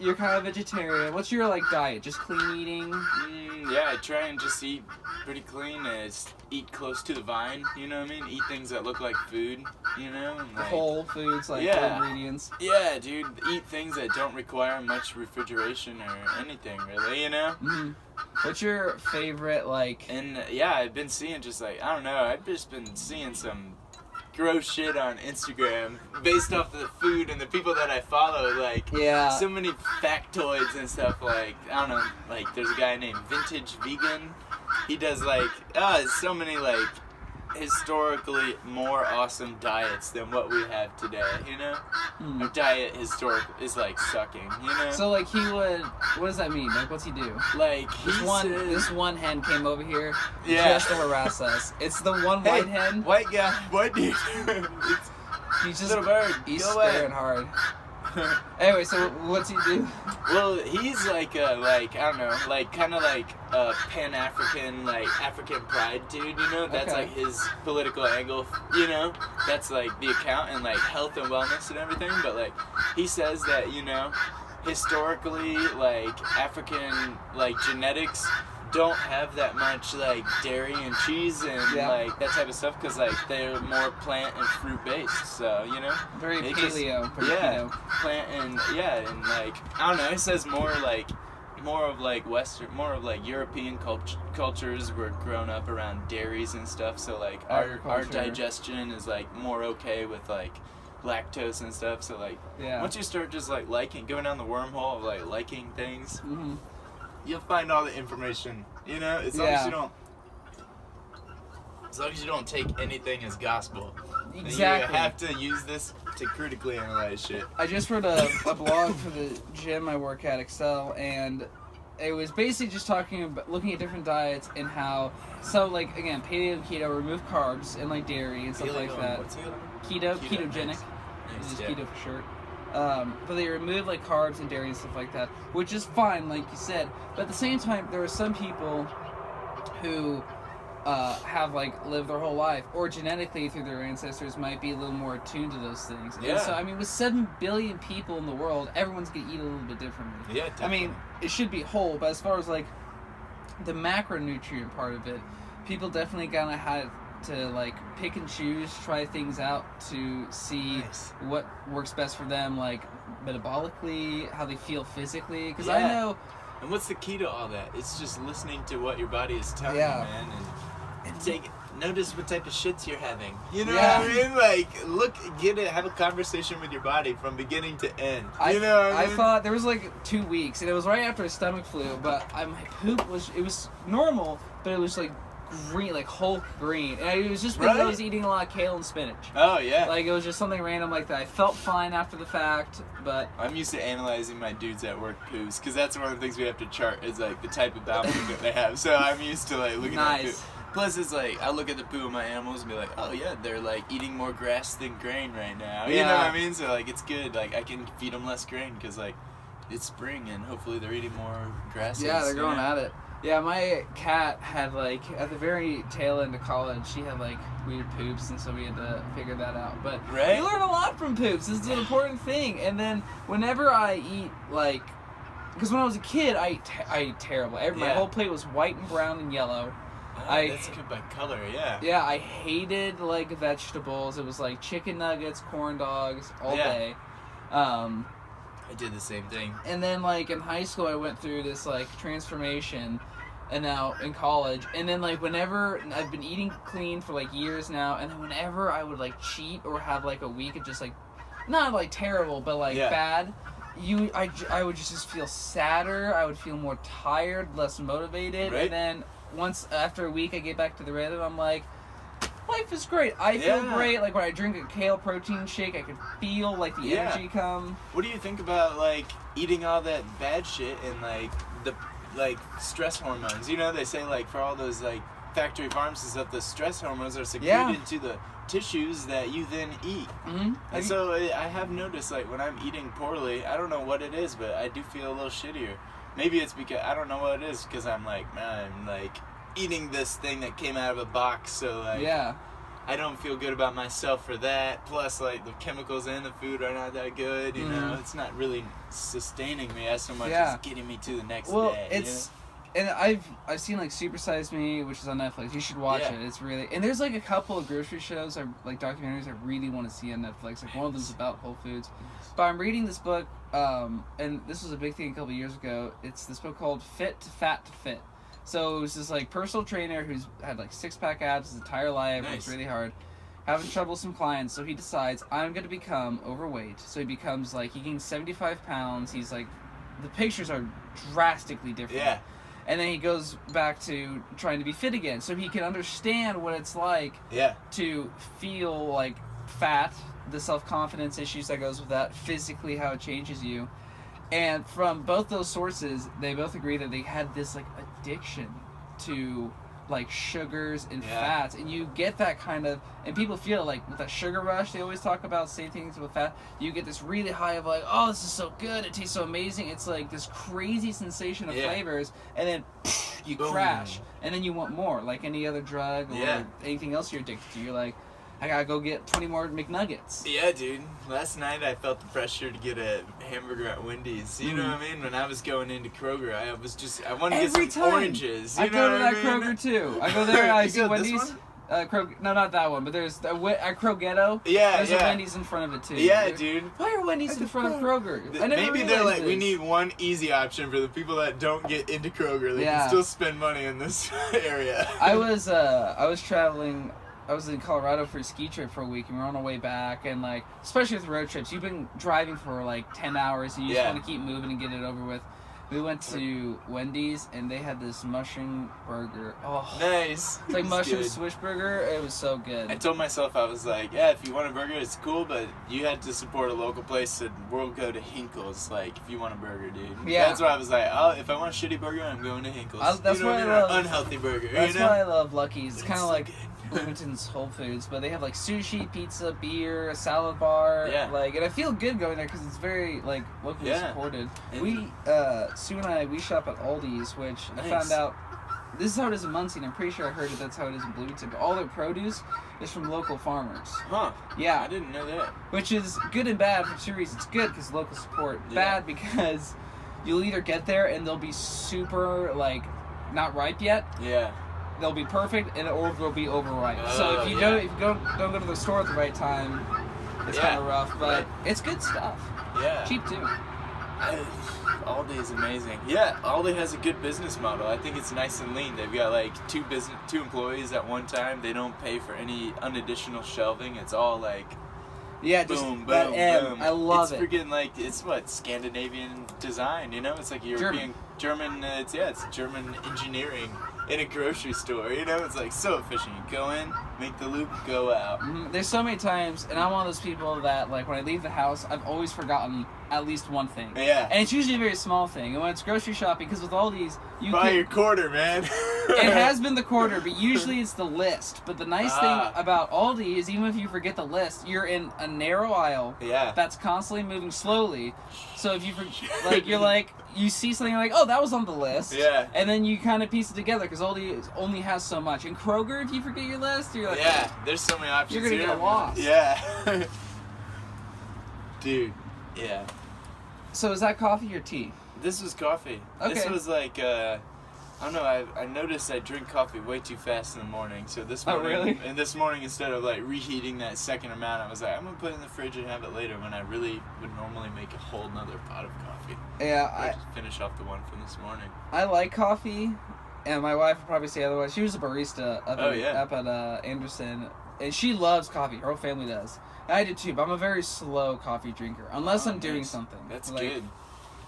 you're kind of vegetarian. What's your like diet? Just clean eating? Yeah, I try and just eat pretty clean. Eat close to the vine, you know what I mean? Eat things that look like food, you know? And like, whole foods, like whole ingredients. Yeah, dude. Eat things that don't require much refrigeration or anything, really, you know? Mm-hmm. What's your favorite, like... And, yeah, I've been seeing just, like, I don't know, I've just been seeing some gross shit on Instagram based off the food and the people that I follow, like, so many factoids and stuff, like, I don't know, like, there's a guy named Vintage Vegan. He does, like, so many, like, historically more awesome diets than what we have today, you know? Our diet is like sucking, you know? So like what does that mean? Like what's he do? Like this one hen came over here just to harass us. It's the one white hen. White guy, white dude. He's just little bird. He's staring hard. Anyway, so what's he do? Well, he's like I don't know, like kind of like a Pan-African, like African pride dude, you know? That's like his political angle, you know? That's like the account and like health and wellness and everything. But like he says that, you know, historically, like, African, like, genetics don't have that much, like, dairy and cheese and, like, that type of stuff, because, like, they're more plant and fruit-based, so, you know? Very It paleo. just- Pretty yeah, keto. plant and, like, I don't know, it says more of, like, Western, more of, like, European cultures were grown up around dairies and stuff, so, like, our Agriculture. digestion is, like, more okay with, like, lactose and stuff, so, like, once you start just, like, going down the wormhole of, like, liking things, Mm-hmm. you'll find all the information, you know, as long as you don't take anything as gospel. Exactly. You have to use this to critically analyze shit. I just wrote a blog for the gym I work at, Excel, and it was basically just talking about looking at different diets and how, so like again, paleo and keto remove carbs and like dairy and stuff like that. What's it? Ketogenic, Nice. which is Yeah. keto for short. But they remove like carbs and dairy and stuff like that, which is fine, like you said. But at the same time, there are some people who have like lived their whole life, or genetically through their ancestors might be a little more attuned to those things. Yeah. And so I mean, with 7 billion people in the world, everyone's gonna eat a little bit differently. Yeah, I definitely. mean, it should be whole, but as far as like the macronutrient part of it, people definitely gonna have to like pick and choose, try things out to see Nice. what works best for them, like metabolically, how they feel physically. Because Yeah. I know, And what's the key to all that? It's just listening to what your body is telling Yeah. you, man, and notice what type of shits you're having. You know Yeah. what I mean? Like, have a conversation with your body from beginning to end. You know what I I mean? thought there was like 2 weeks, and it was right after a stomach flu. But my poop was normal, but it was like green, like Hulk green, and it was just because I Right. was eating a lot of kale and spinach. Oh, yeah. Like it was just something random like that. I felt fine after the fact, but I'm used to analyzing my dudes at work poos, because that's one of the things we have to chart is like the type of bowel movement they have. So I'm used to like looking at poo. Nice. Plus, it's like I look at the poo of my animals and be like, oh yeah, they're like eating more grass than grain right now. You know what I mean? So like it's good. Like I can feed them less grain because like it's spring and hopefully they're eating more grasses. yeah, they're you going know? at it. Yeah, my cat had like at the very tail end of college, she had like weird poops, and so we had to figure that out. But Right? you learn a lot from poops. This is an important thing. And then whenever I eat like, because when I was a kid, I ate terrible. My Yeah. whole plate was white and brown and yellow. Oh, that's good by color, yeah. Yeah, I hated like vegetables. It was like chicken nuggets, corn dogs all Yeah. day. I did the same thing. And then like in high school, I went through this like transformation, and now in college, and then like whenever I've been eating clean for like years now, and then whenever I would like cheat or have like a week of just like not like terrible, but like Yeah. bad, I would just feel sadder. I would feel more tired, less motivated, Right. and then once after a week, I get back to the rhythm. I'm like, life is great. I feel Yeah. great. Like when I drink a kale protein shake, I can feel like the Yeah. energy come. What do you think about like eating all that bad shit and like the stress hormones? You know, they say like for all those like factory farms and stuff, the stress hormones are secreted Yeah. into the tissues that you then eat. Mm-hmm. And so I have noticed like when I'm eating poorly, I don't know what it is, but I do feel a little shittier. Maybe it's because I don't know what it is, because I'm like, man, I'm like eating this thing that came out of a box, so like yeah. I don't feel good about myself for that. Plus, like, the chemicals in the food are not that good, you know? It's not really sustaining me as so much Yeah. as getting me to the next Well, day. it's and I've seen like Supersize Me, which is on Netflix. You should watch Yeah. it. It's really, and there's like a couple of grocery shows or like documentaries I really want to see on Netflix. Like one of them's about Whole Foods. But I'm reading this book, and this was a big thing a couple of years ago. It's this book called Fit to Fat to Fit. So it was this like personal trainer who's had like 6-pack abs his entire life. Nice. Works really hard, having trouble with some clients. So he decides, I'm gonna become overweight. So he becomes like, he gains 75 pounds. He's like, the pictures are drastically different. Yeah. And then he goes back to trying to be fit again, so he can understand what it's like Yeah. to feel like fat, the self-confidence issues that goes with that, physically how it changes you. And from both those sources, they both agree that they had this like addiction to like sugars and Yeah. fats, and you get that kind of, and people feel like with that sugar rush, they always talk about same things with fat, you get this really high of like, oh, this is so good, it tastes so amazing, it's like this crazy sensation of Yeah. flavors, and then you Boom. crash, and then you want more, like any other drug or Yeah. anything else you're addicted to. You're like, I gotta go get 20 more McNuggets. Yeah, dude. Last night I felt the pressure to get a hamburger at Wendy's. You know what I mean? When I was going into Kroger, I wanted to get some oranges. You I know go to what that I mean? Kroger too. I go there. I You see go to this Wendy's. one? No, not that one, but there's at Krogetto. Yeah, There's a Wendy's in front of it too. Yeah, dude. Why are Wendy's in front of Kroger? I never Maybe they're realized like, we this. need one easy option for the people that don't get into Kroger. They Yeah. can still spend money in this area. I was traveling. I was in Colorado for a ski trip for a week, and we were on our way back. And like, especially with road trips, you've been driving for like 10 hours, and you just Yeah. want to keep moving and get it over with. We went to Wendy's, and they had this mushroom burger. Oh, Nice. it's like It's mushroom good. swish burger. It was so good. I told myself, I was like, yeah, if you want a burger, it's cool, but you had to support a local place, and we'll go to Hinkle's, like, if you want a burger, dude. Yeah. That's why I was like, oh, if I want a shitty burger, I'm going to Hinkle's. That's you know why I what I mean? love- Or unhealthy burger, That's you know? why I love Lucky's. It's kind It's of so like good. Bloomington's Whole Foods, but they have like sushi, pizza, beer, a salad bar. Yeah. Like, and I feel good going there because it's very like locally Yeah. supported. And- We, Sue and I, we shop at Aldi's, which I Nice. found out. This is how it is in Muncie, and I'm pretty sure I heard that's how it is in Bloomington. But all their produce is from local farmers. Huh. Yeah, I didn't know that. which is good and bad for two reasons. It's good because local support. Yeah. Bad because you'll either get there and they'll be super like not ripe yet. Yeah. They'll be perfect, and or they'll be overripe. So Oh, if you yeah. don't go to the store at the right time, it's Yeah, kind of rough. But right. it's good stuff. Yeah. Cheap too. Aldi is amazing. Yeah, Aldi has a good business model. I think it's nice and lean. They've got like two employees at one time. They don't pay for any additional shelving. It's all like Yeah, just boom, that boom, M. boom. I love it's it. freaking like it's what Scandinavian design. You know, it's like European, German. It's German engineering in a grocery store. You know, it's like so efficient. You go in, make the loop, go out. There's so many times, and I'm one of those people that like when I leave the house, I've always forgotten at least one thing. Yeah. And it's usually a very small thing. And when it's grocery shopping, because with all these, you Buy can, your quarter, man. it has been the quarter, but usually it's the list. But the nice thing Ah. about Aldi is even if you forget the list, you're in a narrow aisle Yeah. that's constantly moving slowly. So if you like, you're like, you see something you're like, oh, that was on the list. Yeah. And then you kind of piece it together because Aldi only has so much. And Kroger, if you forget your list, you're like, Yeah, there's so many options. You're gonna here. get lost. Yeah. Dude. Yeah. So is that coffee or tea? This was coffee. This Okay. was like, I don't know, I noticed I drink coffee way too fast in the morning. So this Oh, morning, really? and this morning instead of like reheating that second amount, I was like, I'm going to put it in the fridge and have it later when I really would normally make a whole nother pot of coffee. Yeah, I just finish off the one from this morning. I like coffee, and my wife would probably say otherwise. She was a barista up at Anderson, and she loves coffee. Her whole family does. I do too, but I'm a very slow coffee drinker, unless I'm doing nice. something. That's Like, good.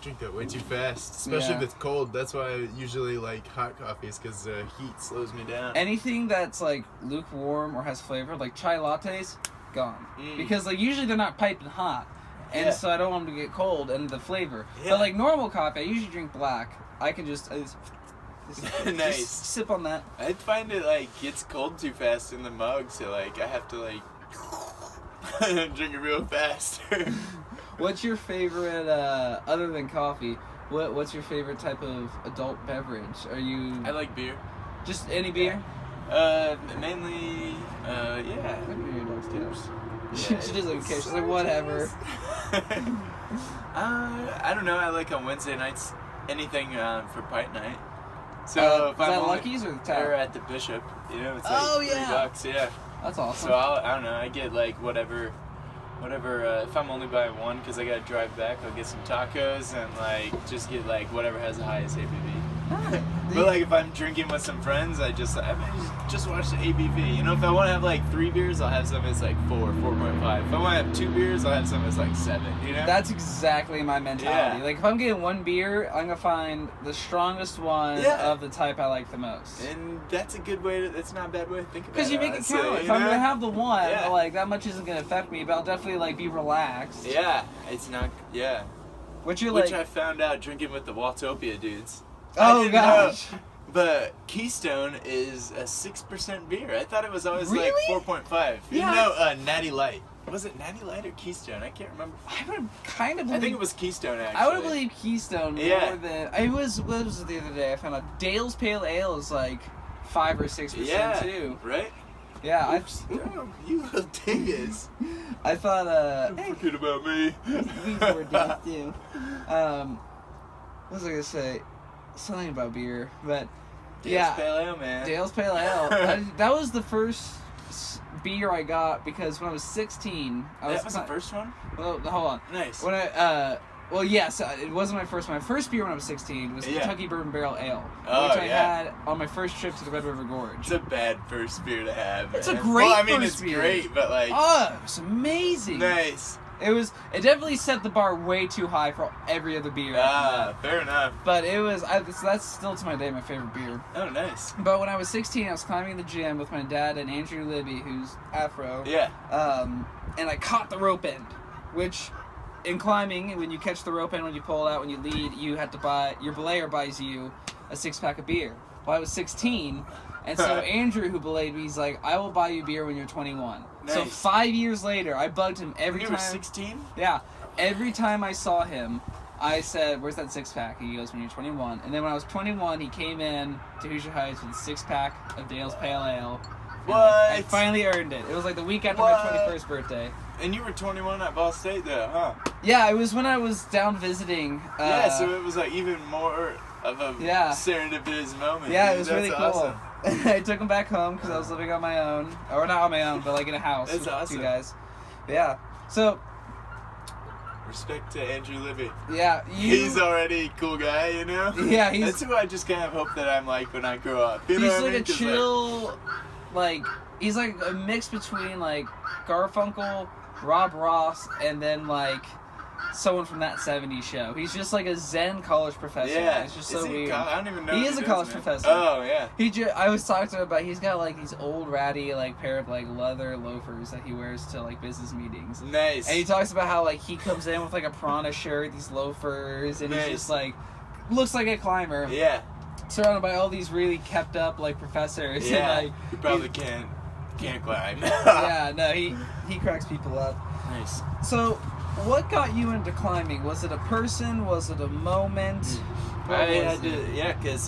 Drink that way too fast, especially Yeah. if it's cold. That's why I usually like hot coffees because heat slows me down. Anything that's like lukewarm or has flavor, like chai lattes, gone. Because like usually they're not piping hot, and Yeah. so I don't want them to get cold and the flavor. Yeah. But like normal coffee, I usually drink black. I can just Nice. just sip on that. I find it like gets cold too fast in the mug, so like I have to like drink it real fast. What's your favorite, other than coffee, what's your favorite type of adult beverage? Are you I like beer. just any beer? Mainly, yeah. Beer downstairs. Yeah, She doesn't care. She's like, whatever. I don't know. I like on Wednesday nights anything for pint night. So Is if that I'm Lucky's or the Tower? or at the Bishop, you know, it's like Oh, $3. yeah. Yeah. That's awesome. So I don't know. I get like whatever. If I'm only buying one because I gotta drive back, I'll get some tacos and like just get like whatever has the highest ABV. But like if I'm drinking with some friends, I just watch the ABV. You know, if I want to have like 3 beers, I'll have some that's like 4.5. If I want to have 2 beers, I'll have some that's like 7. You know? That's exactly my mentality. Yeah. Like if I'm getting one beer, I'm gonna find the strongest one Yeah. of the type I like the most. And that's a good way to. That's not a bad way to think about it. Because you make it honestly, count. If you I'm know? gonna have the one, Yeah. like that much isn't gonna affect me, but I'll definitely like be relaxed. Yeah, it's not. Yeah. Which you're Which like, I found out drinking with the Waltopia dudes. oh didn't gosh. But Keystone is a 6% beer. I thought it was always Really? like 4.5. Yeah. No, Natty Light. Was it Natty Light or Keystone? I can't remember. I would kind of believe. I think it was Keystone actually. I would believe Keystone more Yeah. than I was. What was it the other day? I found out Dale's Pale Ale is like 5 or 6% Yeah. too. Right. Yeah, Oops, damn, you little dingus. I thought, Don't hey, forget about me. we were dead too. What was I gonna say? Something about beer, but Dale's Pale Ale, man. Dale's Pale Ale. That was the first beer I got because when I was 16, That was the first one? Well, hold on. Nice. When well, yes, it wasn't my first one. My first beer when I was 16 was Kentucky Bourbon Barrel Ale, which I had on my first trip to the Red River Gorge. It's a bad first beer to have. It's a man. great Well, I mean, first it's beer. great, but like. Oh, it was amazing. Nice. It definitely set the bar way too high for every other beer. Fair enough. But that's still to my day my favorite beer. Oh, nice. But when I was 16, I was climbing the gym with my dad and Andrew Libby, who's Afro. Yeah. And I caught the rope end, which in climbing, when you catch the rope end, when you pull it out, when you lead, you have to buy, your belayer buys you a 6-pack of beer. Well, I was 16, and so Andrew, who belayed me, he's like, I will buy you beer when you're 21. Nice. So 5 years later, I bugged him every time. You were 16? Yeah. Every time I saw him, I said, where's that 6-pack? He goes, when you're 21. And then when I was 21, he came in to Hoosier Heights with a 6-pack of Dale's Pale Ale. What? I finally earned it. It was like the week after my 21st birthday. And you were 21 at Ball State, though, huh? Yeah, it was when I was down visiting. Yeah, so it was like even more of a serendipitous moment. Yeah, dude. it was That's really cool. awesome. I took him back home because I was living on my own. Or not on my own, but like in a house That's with awesome. 2 guys. Yeah. So, Respect to Andrew Libby. yeah. He's already a cool guy, you know? Yeah, That's who I just kind of hope that I'm like when I grow up. You know He's what I like mean? a 'Cause, chill, like, he's like a mix between like Garfunkel, Rob Ross, and then like someone from that 70s show. He's just like a Zen college professor. Yeah. It's just Is so he weird. I don't even know. He what is a does, college man. professor. Oh, yeah. I was talking to him about, he's got like these old ratty like pair of like leather loafers that he wears to like business meetings. Nice. And he talks about how like he comes in with like a Prana shirt, these loafers, and Nice. he's just like looks like a climber. Yeah. Surrounded by all these really kept up like professors. Yeah. And, like, you probably can't climb. yeah, no, he cracks people up. Nice. So, what got you into climbing? Was it a person? Was it a moment? What I was had it? to, yeah, because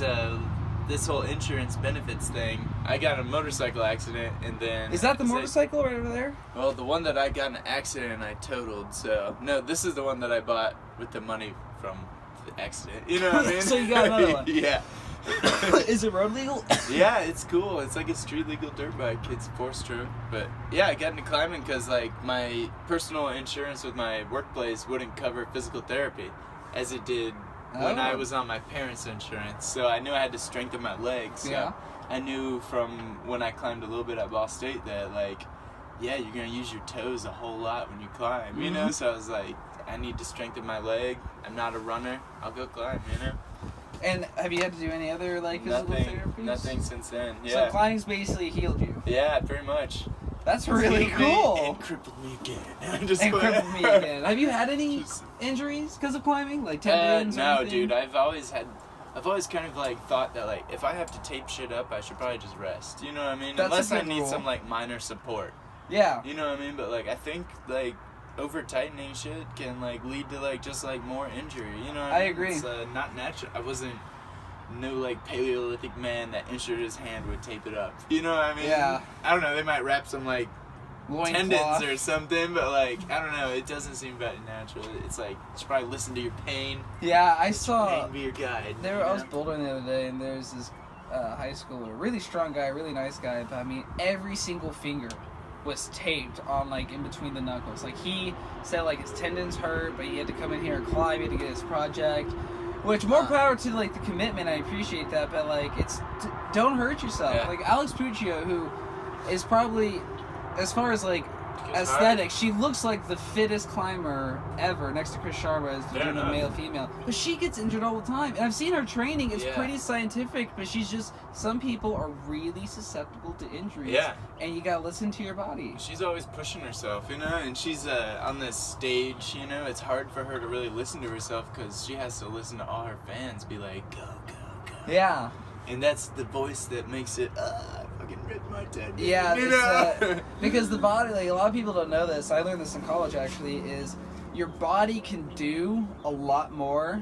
this whole insurance benefits thing, I got in a motorcycle accident, and then... Is that the it's like- motorcycle right over there? Well, the one that I got in an accident and I totaled, so... No, this is the one that I bought with the money from the accident. You know what I mean? So you got another one. Yeah. Is it road legal? Yeah, it's cool. It's like a street legal dirt bike. It's 4-stroke. But yeah, I got into climbing because like my personal insurance with my workplace wouldn't cover physical therapy as it did when I was on my parents' insurance. So I knew I had to strengthen my legs. So Yeah. I knew from when I climbed a little bit at Ball State that like, yeah, you're going to use your toes a whole lot when you climb, you know? So I was like, I need to strengthen my leg. I'm not a runner. I'll go climb, you know? And have you had to do any other like physical therapies? Nothing since then. So Yeah. climbing's basically healed you. Yeah, pretty much. That's really Healed me cool. And crippled me again. I'm just And playing. crippled me again. Have you had any Just- injuries because of climbing, like tendons? or No, anything? dude. I've always kind of like thought that like if I have to tape shit up, I should probably just rest. You know what I mean? That's a Unless I good need rule. some like minor support. Yeah. You know what I mean? But like I think like over tightening shit can like lead to like just like more injury. You know what I mean? agree. It's not natural. I wasn't no like Paleolithic man that injured his hand would tape it up. You know what I mean? Yeah. I don't know. They might wrap some like Loincloth. tendons or something, but like I don't know. It doesn't seem very natural. It's like you should probably listen to your pain. Yeah, I Let your saw. pain be your guide. There, you I was know? bouldering the other day, and there's this high schooler, really strong guy, really nice guy. But I mean, every single finger was taped on like in between the knuckles. Like he said, like his tendons hurt, but he had to come in here and climb. He had to get his project. Which more power to like the commitment. I appreciate that, but like don't hurt yourself. Yeah. Like Alex Puccio, who is probably, as far as like Because aesthetics, she looks like the fittest climber ever, next to Chris Sharma as Fair doing a enough. male-female. But she gets injured all the time, and I've seen her training. It's Yeah. pretty scientific, but she's just, some people are really susceptible to injuries. Yeah. And you gotta listen to your body. She's always pushing herself, you know, and she's on this stage, you know, it's hard for her to really listen to herself because she has to listen to all her fans be like, go, go, go. Yeah. And that's the voice that makes it, I fucking ripped my tendon. Yeah, you it's, know? because the body, like a lot of people don't know this, I learned this in college actually, is your body can do a lot more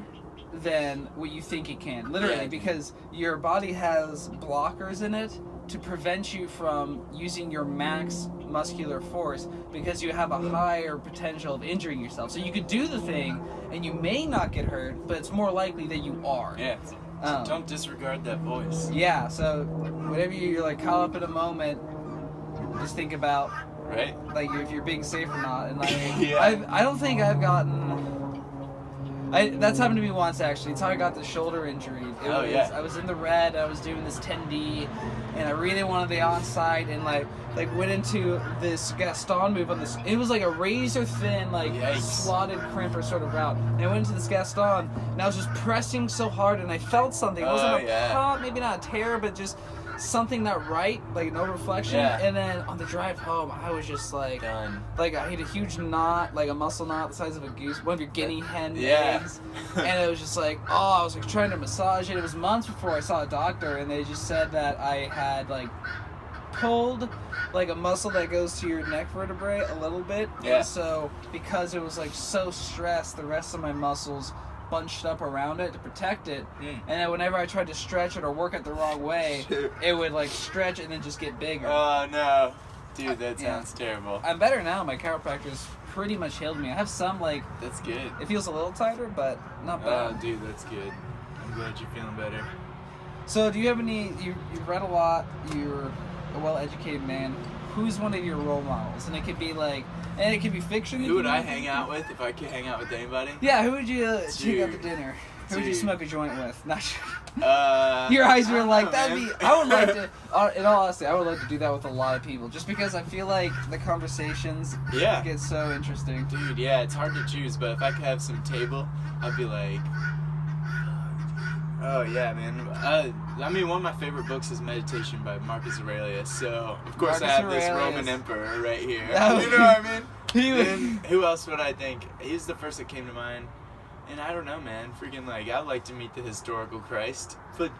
than what you think it can. Literally, Yeah. because your body has blockers in it to prevent you from using your max muscular force because you have a higher potential of injuring yourself. So you could do the thing and you may not get hurt, but it's more likely that you are. Yeah. Don't disregard that voice. Yeah, so whenever you're like caught up in a moment, just think about Right? like if you're being safe or not. And like, Yeah. I don't think I've gotten. That's happened to me once actually. It's how I got the shoulder injury. I was in the red. I was doing this 10D, and I really wanted the onside, and like went into this Gaston move on this. It was like a razor thin, like slotted crimper sort of route. And I went into this Gaston, and I was just pressing so hard, and I felt something. It wasn't a pop, maybe not a tear, but just something not right, like an overflexion. And then on the drive home, I was just like done. Like I hit a huge knot, like a muscle knot the size of a goose, one of your guinea hen eggs. And it was just like, I was like trying to massage it. It was months before I saw a doctor, and they just said that I had like pulled like a muscle that goes to your neck vertebrae a little bit. And so because it was like so stressed, the rest of my muscles bunched up around it to protect it, and then whenever I tried to stretch it or work it the wrong way, it would like stretch and then just get bigger. Oh no, dude, that sounds terrible. I'm better now. My chiropractor's pretty much healed me. I have some like. That's good. It feels a little tighter, but not bad. Oh, dude, that's good. I'm glad you're feeling better. So, do you have any? You've read a lot. You're a well-educated man. Who's one of your role models? And it could be like. And it could be fiction. Who would I hang out with if I could hang out with anybody? Yeah, who would you take out to dinner? Who would you smoke a joint with? Not sure. Your eyes were like, that'd be. I would like to. In all honesty, I would like to do that with a lot of people, just because I feel like the conversations get so interesting. Dude, yeah, it's hard to choose, but if I could have some table, I'd be like, oh yeah, man. I mean, one of my favorite books is Meditation by Marcus Aurelius. So of course I have this Roman emperor right here. You know what I mean? And who else would I think? He's the first that came to mind. And I don't know, man. Freaking like, I'd like to meet the historical Christ. Put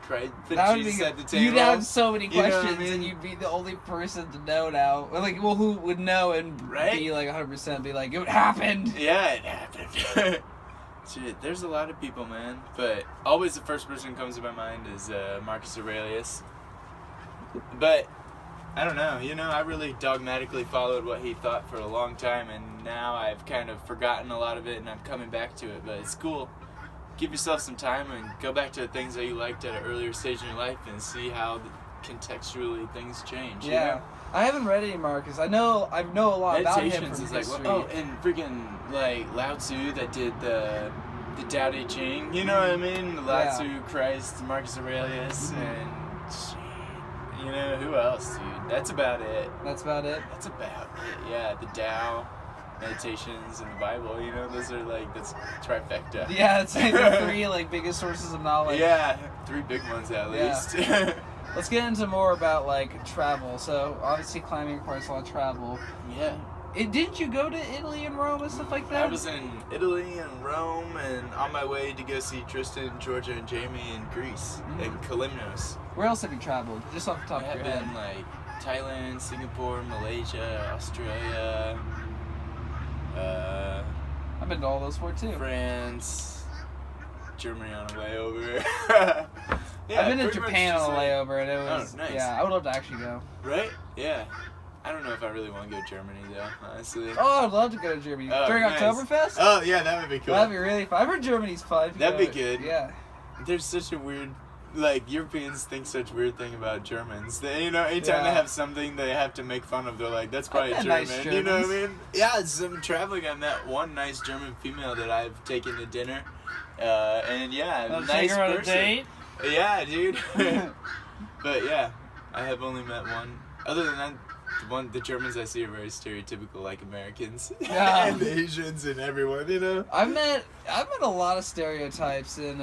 Jesus at the table. You'd have so many questions, you know what I mean? and you'd be the only person to know now. Like, well, who would know and be like 100%? Be like, it happened. Yeah, it happened. Shit, there's a lot of people, man. But always the first person who comes to my mind is Marcus Aurelius. But I don't know, I really dogmatically followed what he thought for a long time, and now I've kind of forgotten a lot of it, and I'm coming back to it. But it's cool. Give yourself some time and go back to the things that you liked at an earlier stage in your life and see how contextually things change. Yeah. You know? I haven't read any Marcus. I know a lot about him from history. And freaking like Lao Tzu that did the Tao Te Ching, you know what I mean? Lao Tzu, Christ, Marcus Aurelius, and who else, dude? That's about it. Yeah, the Tao, meditations, and the Bible. Those are like that's trifecta. Yeah, it's like the three like biggest sources of knowledge. Yeah, three big ones at least. Let's get into more about like travel. So obviously climbing requires a lot of travel. Yeah. Didn't you go to Italy and Rome and stuff like that? I was in Italy and Rome, and on my way to go see Tristan, Georgia, and Jamie in Greece, in Kalymnos. Where else have you traveled? Just off the top of your head. I've been like Thailand, Singapore, Malaysia, Australia. I've been to all those four too. France, Germany on the way over. I've been to Japan on the layover, and it was nice. Yeah, I would love to actually go. Right? Yeah. I don't know if I really want to go to Germany though, honestly. Oh, I'd love to go to Germany. During Oktoberfest? Oh yeah, that would be cool. That'd be really fun. I've heard Germany's fun. That'd be good. Yeah. There's such a weird, like, Europeans think such weird thing about Germans. They, anytime they have something they have to make fun of, they're like, that's probably German. Nice You know what I mean? Yeah, some traveling, I met one nice German female that I've taken to dinner. And yeah, nice take her on person. A date? Yeah, dude. But yeah, I have only met one. Other than that, the Germans I see are very stereotypical, like Americans and Asians and everyone. I've met a lot of stereotypes in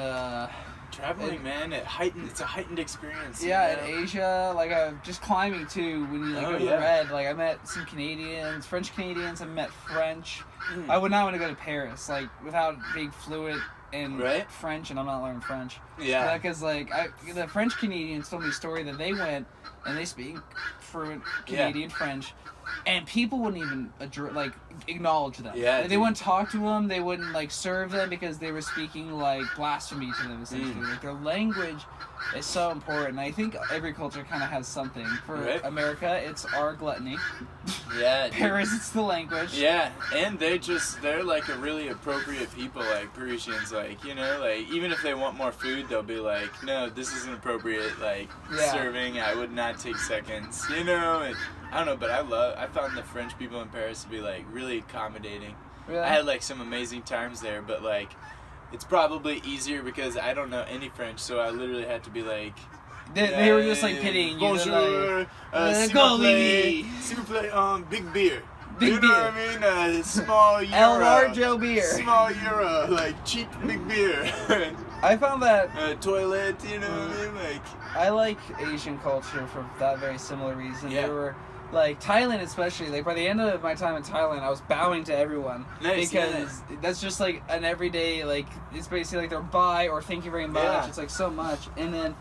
traveling, man. It's a heightened experience. Yeah, in Asia, like just climbing too. When you go to the red, like I met some Canadians, French Canadians. I met French. I would not want to go to Paris, like without being fluent in French, and I'm not learning French. Yeah, because like the French Canadians told me a story that they went and they speak fluent Canadian French, and people wouldn't even acknowledge them. Yeah, Like, they wouldn't talk to them. They wouldn't like serve them because they were speaking like blasphemy to them. Essentially, like their language is so important. I think every culture kind of has something. For America, it's our gluttony. Yeah. Paris, it's the language. Yeah, and they're like a really appropriate people, like Parisians, like, you know, like even if they want more food, they'll be like, no, this isn't appropriate, like serving, I would not take seconds, you know, and I don't know, but I found the French people in Paris to be like really accommodating. Really? I had like some amazing times there, but like it's probably easier because I don't know any French, so I literally had to be like, they were just like pitying you. Bonjour, Like, s'il vous plaît, big beer. Big you beer. know what I mean? Small euro. El Largo beer. Small euro, like cheap big beer. I found that Toilet, you know what I mean? Like, I like Asian culture for that very similar reason. Yeah. They were like Thailand, especially. Like by the end of my time in Thailand, I was bowing to everyone because that's just like an everyday like it's basically like they're bye or thank you very much. Yeah. It's like so much, and then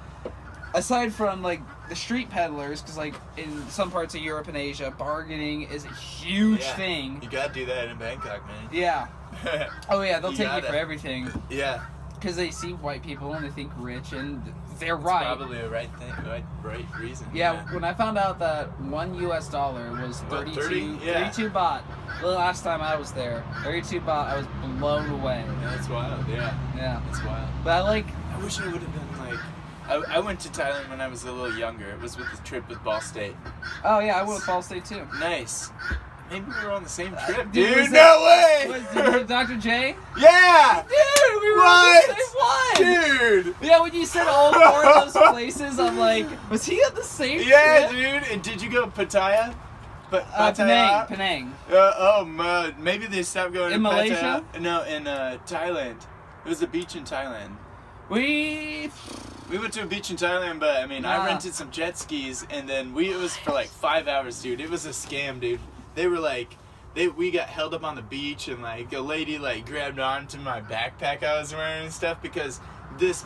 aside from like the street peddlers, because like in some parts of Europe and Asia, bargaining is a huge thing. You gotta do that in Bangkok, man. Yeah. Oh yeah, they'll take you for gotta. everything. Yeah. Because they see white people and they think rich, and they're It's right. probably a right thing, right reason. Yeah, when I found out that $1 was 32 baht, the last time I was there, 32 baht, I was blown away. Yeah, that's wild. Yeah. Yeah. That's wild. But I wish I would have been like. I went to Thailand when I was a little younger. It was with the trip with Ball State. oh yeah, I went with Ball State too. Nice. Maybe we were on the same trip, dude, dude. was No way! Was Dr. J? Yeah! Dude, we were What? on the same one! Dude! Yeah, when you said all four of those places, I'm like, was he at the same Yeah, trip? dude. And did you go to Pattaya? Pattaya? Penang. Maybe they stopped going In to Malaysia? Pattaya. No, in Thailand. It was a beach in Thailand. We went to a beach in Thailand, but I mean, Nah. I rented some jet skis, and then it was for like 5 hours, dude. It was a scam, dude. They were like, we got held up on the beach, and like a lady like grabbed onto my backpack I was wearing and stuff because these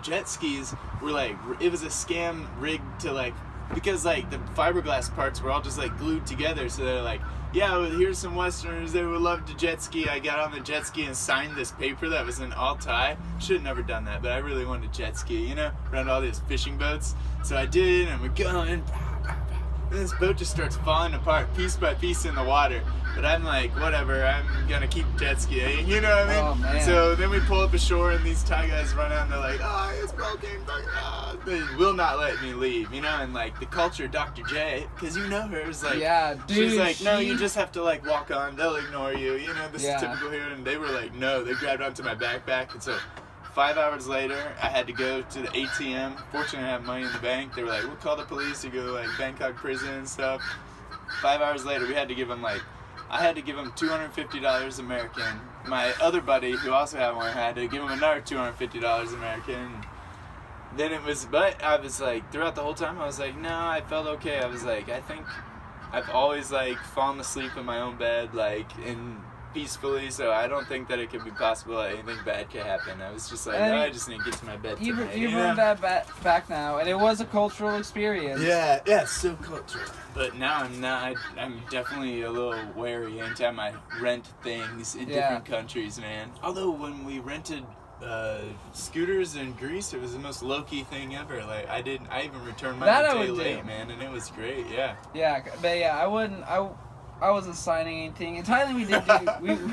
jet skis were like, it was a scam rigged to like, because like the fiberglass parts were all just like glued together, so they're like, yeah, well, here's some Westerners, they would love to jet ski. I got on the jet ski and signed this paper that was in all Thai. Should have never done that, but I really wanted to jet ski, you know, around all these fishing boats. So I did, and we're going, and this boat just starts falling apart piece by piece in the water. But I'm like, whatever, I'm gonna keep jet skiing, you know what I mean? Oh, man. So then we pull up ashore, and these Thai guys run out, and they're like, oh, it's broken, they will not let me leave, you know? And like the culture, Dr. J, because you know her, is like, yeah, dude, she's like, no, you just have to like walk on, they'll ignore you, you know, this is typical here. And they were like, no, they grabbed onto my backpack. And so 5 hours later, I had to go to the ATM. Fortunately, I have money in the bank. They were like, we'll call the police. You go to like Bangkok prison and stuff. 5 hours later, I had to give them $250 American. My other buddy, who also had one, had to give him another $250 American. Then but I was like, throughout the whole time, I was like, no, I felt okay. I was like, I think I've always like fallen asleep in my own bed, like, and peacefully, so I don't think that it could be possible that anything bad could happen. I was just like, I just need to get to my bed tonight. You've earned that back now, and it was a cultural experience. Yeah, so cultural. But now I'm definitely a little wary anytime I rent things in different countries, man. Although when we rented scooters in Greece, it was the most low-key thing ever. Like I even returned mine a day late, man, and it was great. Yeah, but I wasn't signing anything. In Thailand,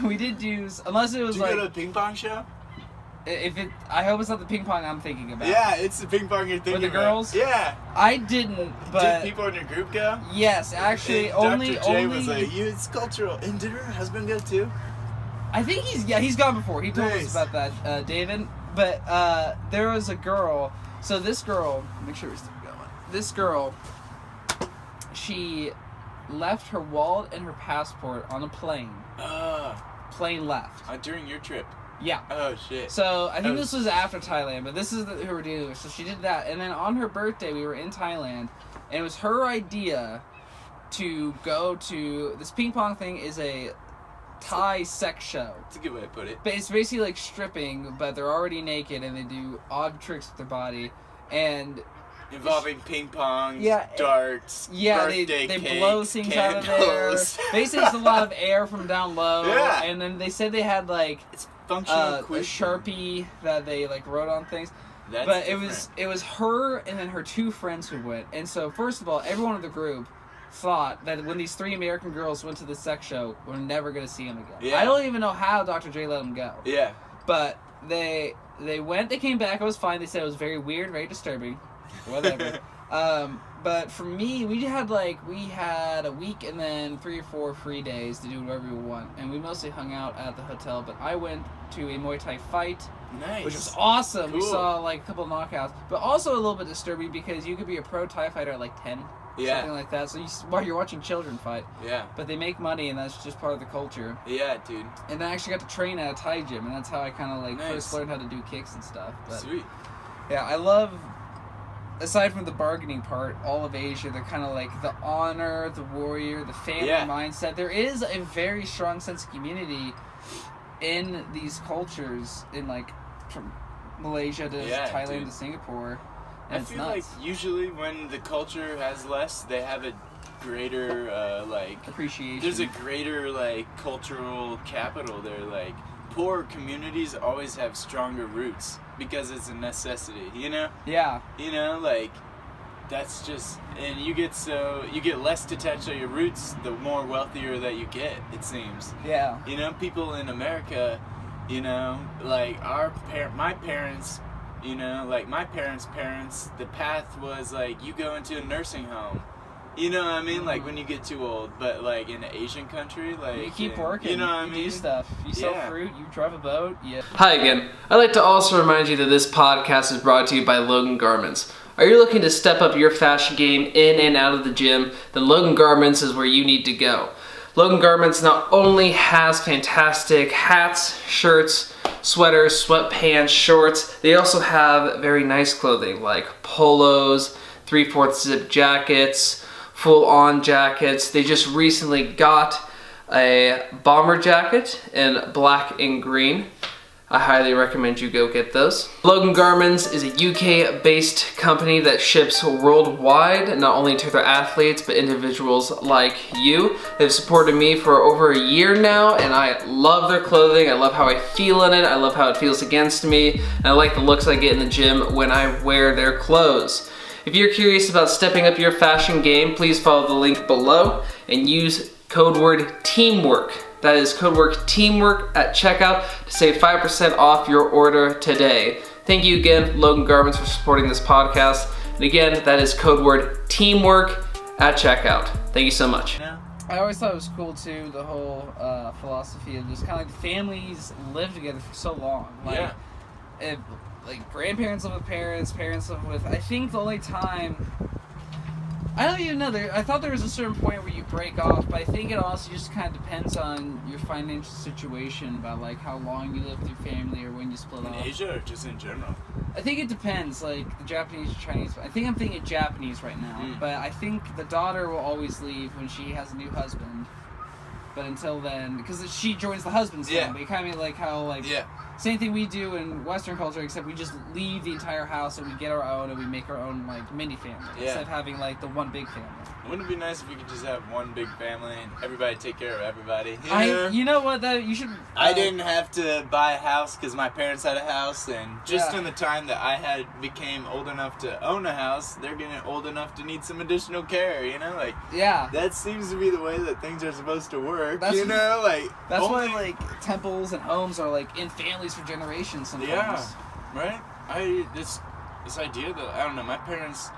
we did do unless it was Did you go to a ping pong show? I hope it's not the ping pong I'm thinking about. Yeah, it's the ping pong you're thinking With the about. girls? Yeah. I didn't, but did people in your group go? Yes, actually, only Dr. J was like, it's cultural. And did her husband go too? I think he's gone before. He told us about that, David. But there was a girl. So this girl, make sure we're still going. This girl, she left her wallet and her passport on a plane. Plane left. During your trip? Yeah. Oh, shit. So I think this was after Thailand, but this is who we're dealing with. So she did that. And then on her birthday, we were in Thailand, and it was her idea to go to... This ping pong thing is a Thai sex show. That's a good way to put it. But it's basically like stripping, but they're already naked, and they do odd tricks with their body. And involving ping pong, Yeah, darts, yeah, birthday they cakes, blow things out of there. candles. Basically, it's a lot of air from down low. Yeah. And then they said they had like It's functional a quiz. Sharpie that they like wrote on things. That's But different. it was her and then her two friends who went. And so first of all, everyone in the group thought that when these 3 American girls went to the sex show, we're never gonna see them again. Yeah. I don't even know how Dr. J let them go. Yeah. But they went, they came back, it was fine. They said it was very weird, very disturbing. Whatever. But for me, we had a week and then 3 or 4 free days to do whatever we want. And we mostly hung out at the hotel, but I went to a Muay Thai fight. Nice. Which was awesome. Cool. We saw like a couple of knockouts, but also a little bit disturbing because you could be a pro Thai fighter at like 10, something like that. So while you're watching children fight, Yeah. but they make money and that's just part of the culture. Yeah, dude. And I actually got to train at a Thai gym, and that's how I kind of like Nice. first learned how to do kicks and stuff. But Sweet. yeah, I love. Aside from the bargaining part, all of Asia, they're kind of like the honor, the warrior, the family mindset. There is a very strong sense of community in these cultures, in like from Malaysia to Thailand dude. to Singapore. And I it's feel nuts. like usually when the culture has less, they have a greater Appreciation. There's a greater like cultural capital there. Like poor communities always have stronger roots because it's a necessity. You know. Yeah. You know, like that's just, and you get less detached on your roots the more wealthier that you get. It seems. Yeah. You know, people in America, you know, like my parents, you know, like my parents' parents, the path was like you go into a nursing home. You know what I mean? Like when you get too old, but like in an Asian country, like You keep working. You know what I you mean? do stuff. You sell fruit. You drive a boat. Yeah. Hi again. I'd like to also remind you that this podcast is brought to you by Logan Garments. Are you looking to step up your fashion game in and out of the gym? Then Logan Garments is where you need to go. Logan Garments not only has fantastic hats, shirts, sweaters, sweatpants, shorts, they also have very nice clothing like polos, 3/4 zip jackets, full-on jackets. They just recently got a bomber jacket in black and green. I highly recommend you go get those. Logan Garments is a UK-based company that ships worldwide, not only to their athletes, but individuals like you. They've supported me for over a year now, and I love their clothing. I love how I feel in it. I love how it feels against me, and I like the looks I get in the gym when I wear their clothes. If you're curious about stepping up your fashion game, please follow the link below and use code word TEAMWORK. That is code word TEAMWORK at checkout to save 5% off your order today. Thank you again, Logan Garments, for supporting this podcast. And again, that is code word TEAMWORK at checkout. Thank you so much. I always thought it was cool too, the whole philosophy of just kind of like families live together for so long. Like, like grandparents live with parents, parents live with. I think the only time. I don't even know. I thought there was a certain point where you break off, but I think it also just kind of depends on your financial situation about like how long you live with your family or when you split off. In Asia or just in general? I think it depends. Like the Japanese or Chinese. I think I'm thinking Japanese right now, but I think the daughter will always leave when she has a new husband. But until then, because she joins the husband's family, kind of like how like same thing we do in Western culture, except we just leave the entire house and we get our own and we make our own like mini family instead of having like the one big family. Wouldn't it be nice if we could just have one big family and everybody take care of everybody? You know what? That you should. I didn't have to buy a house because my parents had a house, and just in the time that I became old enough to own a house, they're getting old enough to need some additional care. You know, like that seems to be the way that things are supposed to work. That's, you know, like that's why like temples and homes are like in families for generations sometimes. Yeah, right. This idea that I don't know, my parents.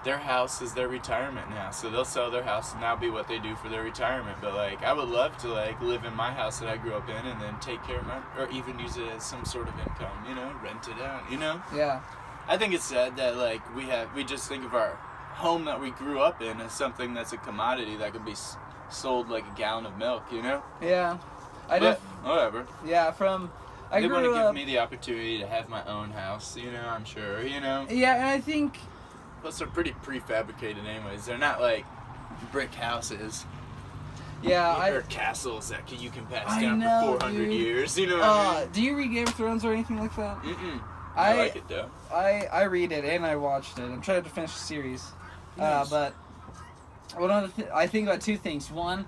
Their house is their retirement now, so they'll sell their house and that'll be what they do for their retirement. But like, I would love to like live in my house that I grew up in, and then take care of or even use it as some sort of income. You know, rent it out. You know. Yeah. I think it's sad that like we just think of our home that we grew up in as something that's a commodity that could be sold like a gallon of milk. You know. Yeah. Whatever. Yeah. They want to give me the opportunity to have my own house. You know, I'm sure. You know. Yeah, and I think. Plus, they're pretty prefabricated anyways. They're not like brick houses. Yeah, or castles that you can pass down for 400 years. You know what I mean? Do you read Game of Thrones or anything like that? Mm-mm. I like it though. I read it and I watched it. I'm trying to finish the series. Nice. But one of the I think about two things. One,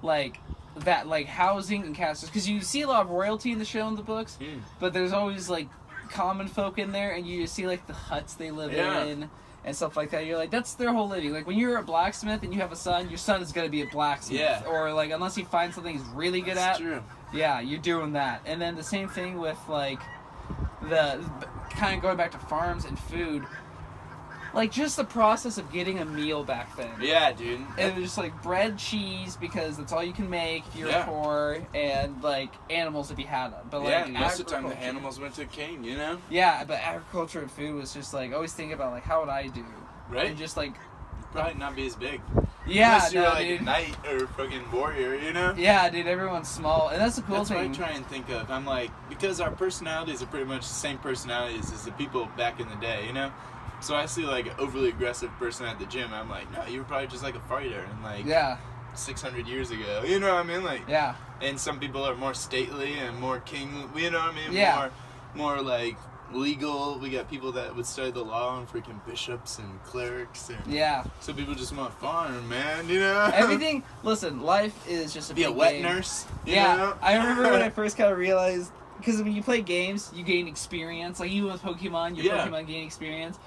like that, like housing and castles, because you see a lot of royalty in the show and the books, but there's always like common folk in there, and you just see like the huts they live in and stuff like that. You're like, that's their whole living. Like when you're a blacksmith and you have a son, your son is gonna be a blacksmith. Yeah. Or like unless he finds something he's really good That's at. true. Yeah, you're doing that. And then the same thing with like the kind of going back to farms and food. Like just the process of getting a meal back then. Yeah, dude. It was just like bread, cheese, because that's all you can make if you're poor, and like animals if you had them. But like most of the time the animals went to king, you know? Yeah, but agriculture and food was just like always thinking about like how would I do? Right. And just like probably not be as big. Yeah, unless you're like dude. a knight or fucking warrior, you know? Yeah, dude, everyone's small, and that's the cool thing. That's what I try and think of. I'm like, because our personalities are pretty much the same personalities as the people back in the day, you know? So I see like an overly aggressive person at the gym. I'm like, no, you were probably just like a fighter, and like 600 years ago. You know what I mean? Like And some people are more stately and more king. You know what I mean? Yeah. More like legal. We got people that would study the law and freaking bishops and clerics. And some people just want fun, man. You know. Everything. Listen, life is just be a wet nurse. You know? I remember when I first kind of realized, because when you play games, you gain experience. Like even with Pokemon, your Pokemon gain experience.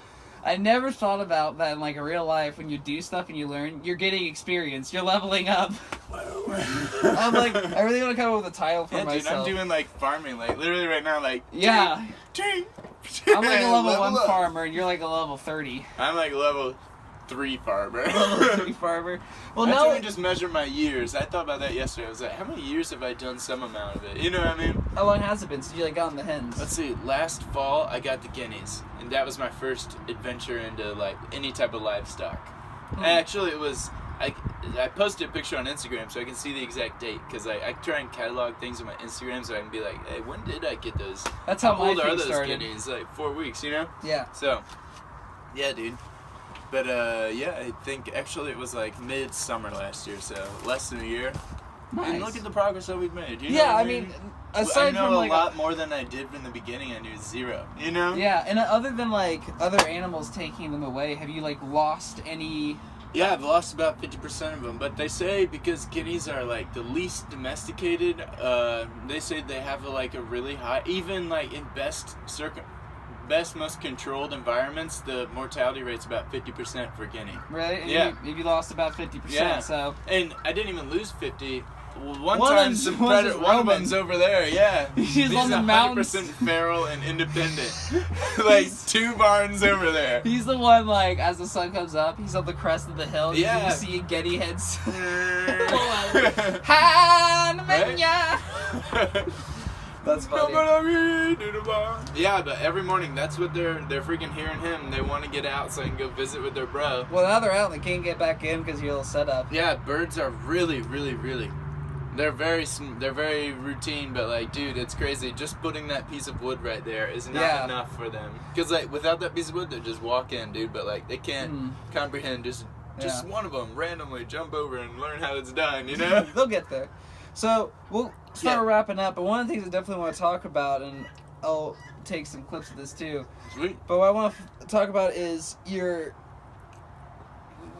I never thought about that in like a real life. When you do stuff and you learn, you're getting experience. You're leveling up. I'm like, I really want to come up with a title for myself. Dude, I'm doing like farming, like literally right now, like I'm like a level 1 farmer, and you're like a level 30. I'm like a level 3 farmer. Level 3 farmer. Well, I no. actually just measure my years. I thought about that yesterday. I was like, how many years have I done some amount of it? You know what I mean? How long has it been since you like got on the hens? Let's see. Last fall, I got the guineas, and that was my first adventure into like any type of livestock. Actually, it was. I posted a picture on Instagram so I can see the exact date, because I try and catalog things on my Instagram so I can be like, hey, when did I get those? That's how my old are thing those started. guineas? Like 4 weeks, you know? Yeah. So, yeah, dude. But I think actually it was like mid-summer last year, so less than a year. Nice. And look at the progress that we've made. You know what I mean, aside I know from like a lot more than I did from the beginning. I knew zero. You know? Yeah, and other than like other animals taking them away, have you like lost any? Yeah, I've lost about 50% of them, but they say because guineas are like the least domesticated, they say they have like a really high, even like in best, most controlled environments, the mortality rate's about 50% for guinea. Really? And Yeah. you lost about 50%. Yeah. So. And I didn't even lose 50. One One time, of some them's predator, one of roaming. them's over there. Yeah, He's on the mountains. 100% feral and independent. Like 2 barns over there. He's the one like as the sun comes up, he's on the crest of the hill. Yeah. You see Getty heads. Right? That's funny. Yeah, but every morning that's what they're freaking hearing him. They want to get out so they can go visit with their bro. Well, now they're out and they can't get back in because you're all set up. Yeah, birds are really. They're very routine, but like, dude, it's crazy. Just putting that piece of wood right there is not enough for them. Because like, without that piece of wood, they just walk in, dude. But like, they can't comprehend just one of them randomly jump over and learn how it's done. You know? They'll get there. So we'll start wrapping up. But one of the things I definitely want to talk about, and I'll take some clips of this too. Sweet. But what I want to talk about is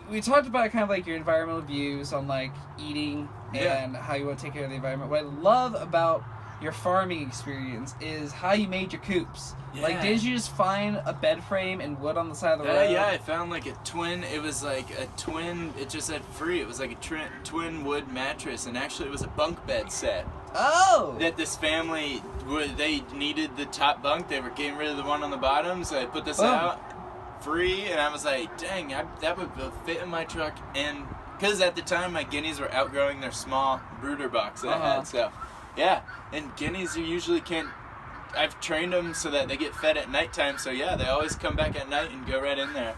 we talked about kind of like your environmental views on like eating and how you want to take care of the environment. What I love about your farming experience is how you made your coops. Yeah. Like, did you just find a bed frame and wood on the side of the road? Yeah, I found like a twin. It was like a twin. It just said free. It was like a twin wood mattress, and actually it was a bunk bed set. Oh. That this family, they needed the top bunk. They were getting rid of the one on the bottom, so I put this out free, and I was like, dang, that would fit in my truck. And because at the time my guineas were outgrowing their small brooder box that I had, so yeah. And guineas, you usually can't. I've trained them so that they get fed at nighttime, so yeah, they always come back at night and go right in there.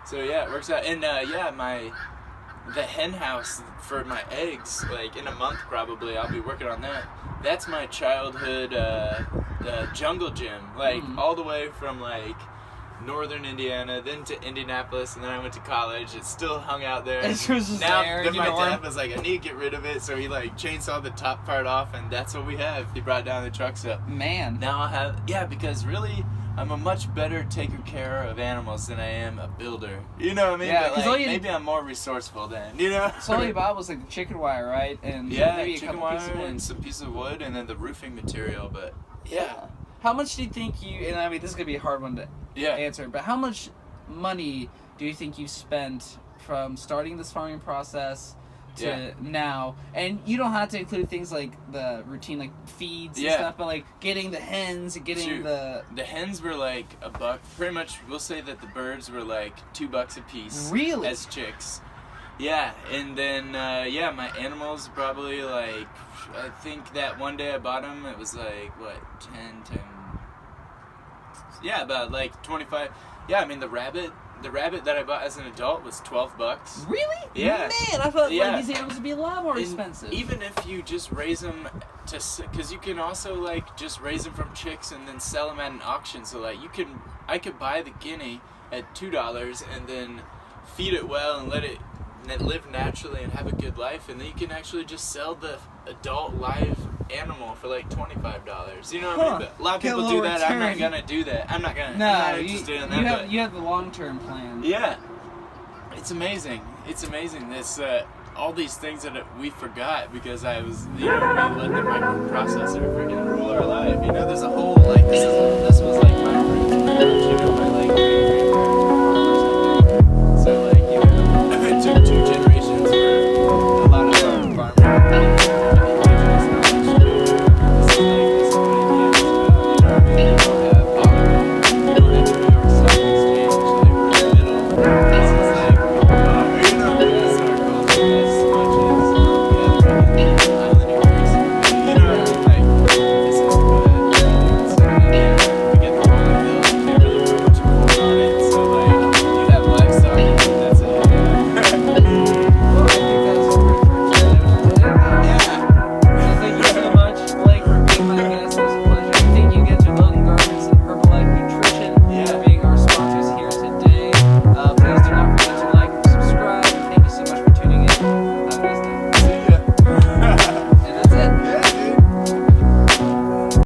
So yeah, it works out. And the hen house for my eggs, like in a month probably, I'll be working on that. That's my childhood jungle gym, like all the way from like northern Indiana, then to Indianapolis, and then I went to college. It still hung out there. It was just now, there. then my dad was like, I need to get rid of it, so he like chainsawed the top part off, and that's what we have. He brought down the truck, so man. now I have, because really I'm a much better taker care of animals than I am a builder. You know what I mean? Yeah, But, 'cause like, all you- maybe I'm more resourceful then, you know? So all you bought was like chicken wire, right? And Yeah, maybe a chicken couple wire pieces of wood. and some pieces of wood and then the roofing material, but yeah. How much do you think you, and I mean this is gonna be a hard one to Yeah. answer, but how much money do you think you spent from starting this farming process to Yeah. now? And you don't have to include things like the routine, like feeds and Yeah. stuff, but like getting the hens, getting Shoot. the... The hens were like $1. Pretty much, we'll say that the birds were like $2 a piece. Really? As chicks. Yeah, and then yeah, my animals probably like, I think that one day I bought them, it was like what 10. Yeah, about like 25. Yeah, I mean the rabbit that I bought as an adult was $12. Really? Yeah. Man, I thought Yeah. like, these animals would be a lot more And expensive. even if you just raise them because you can also like just raise them from chicks and then sell them at an auction. So like I could buy the guinea at $2 and then feed it well and let it live naturally and have a good life, and then you can actually just sell the adult live animal for like $25. You know what I mean? But a lot of Get a people little do that. I'm not return. gonna do that. I'm not no, I'm not you, interested in you that. have you have the long-term plan. Yeah, it's amazing. It's amazing. This all these things that we forgot because I was, we let the microprocessor freaking rule our life. You know, there's a whole like this was like my root, you know,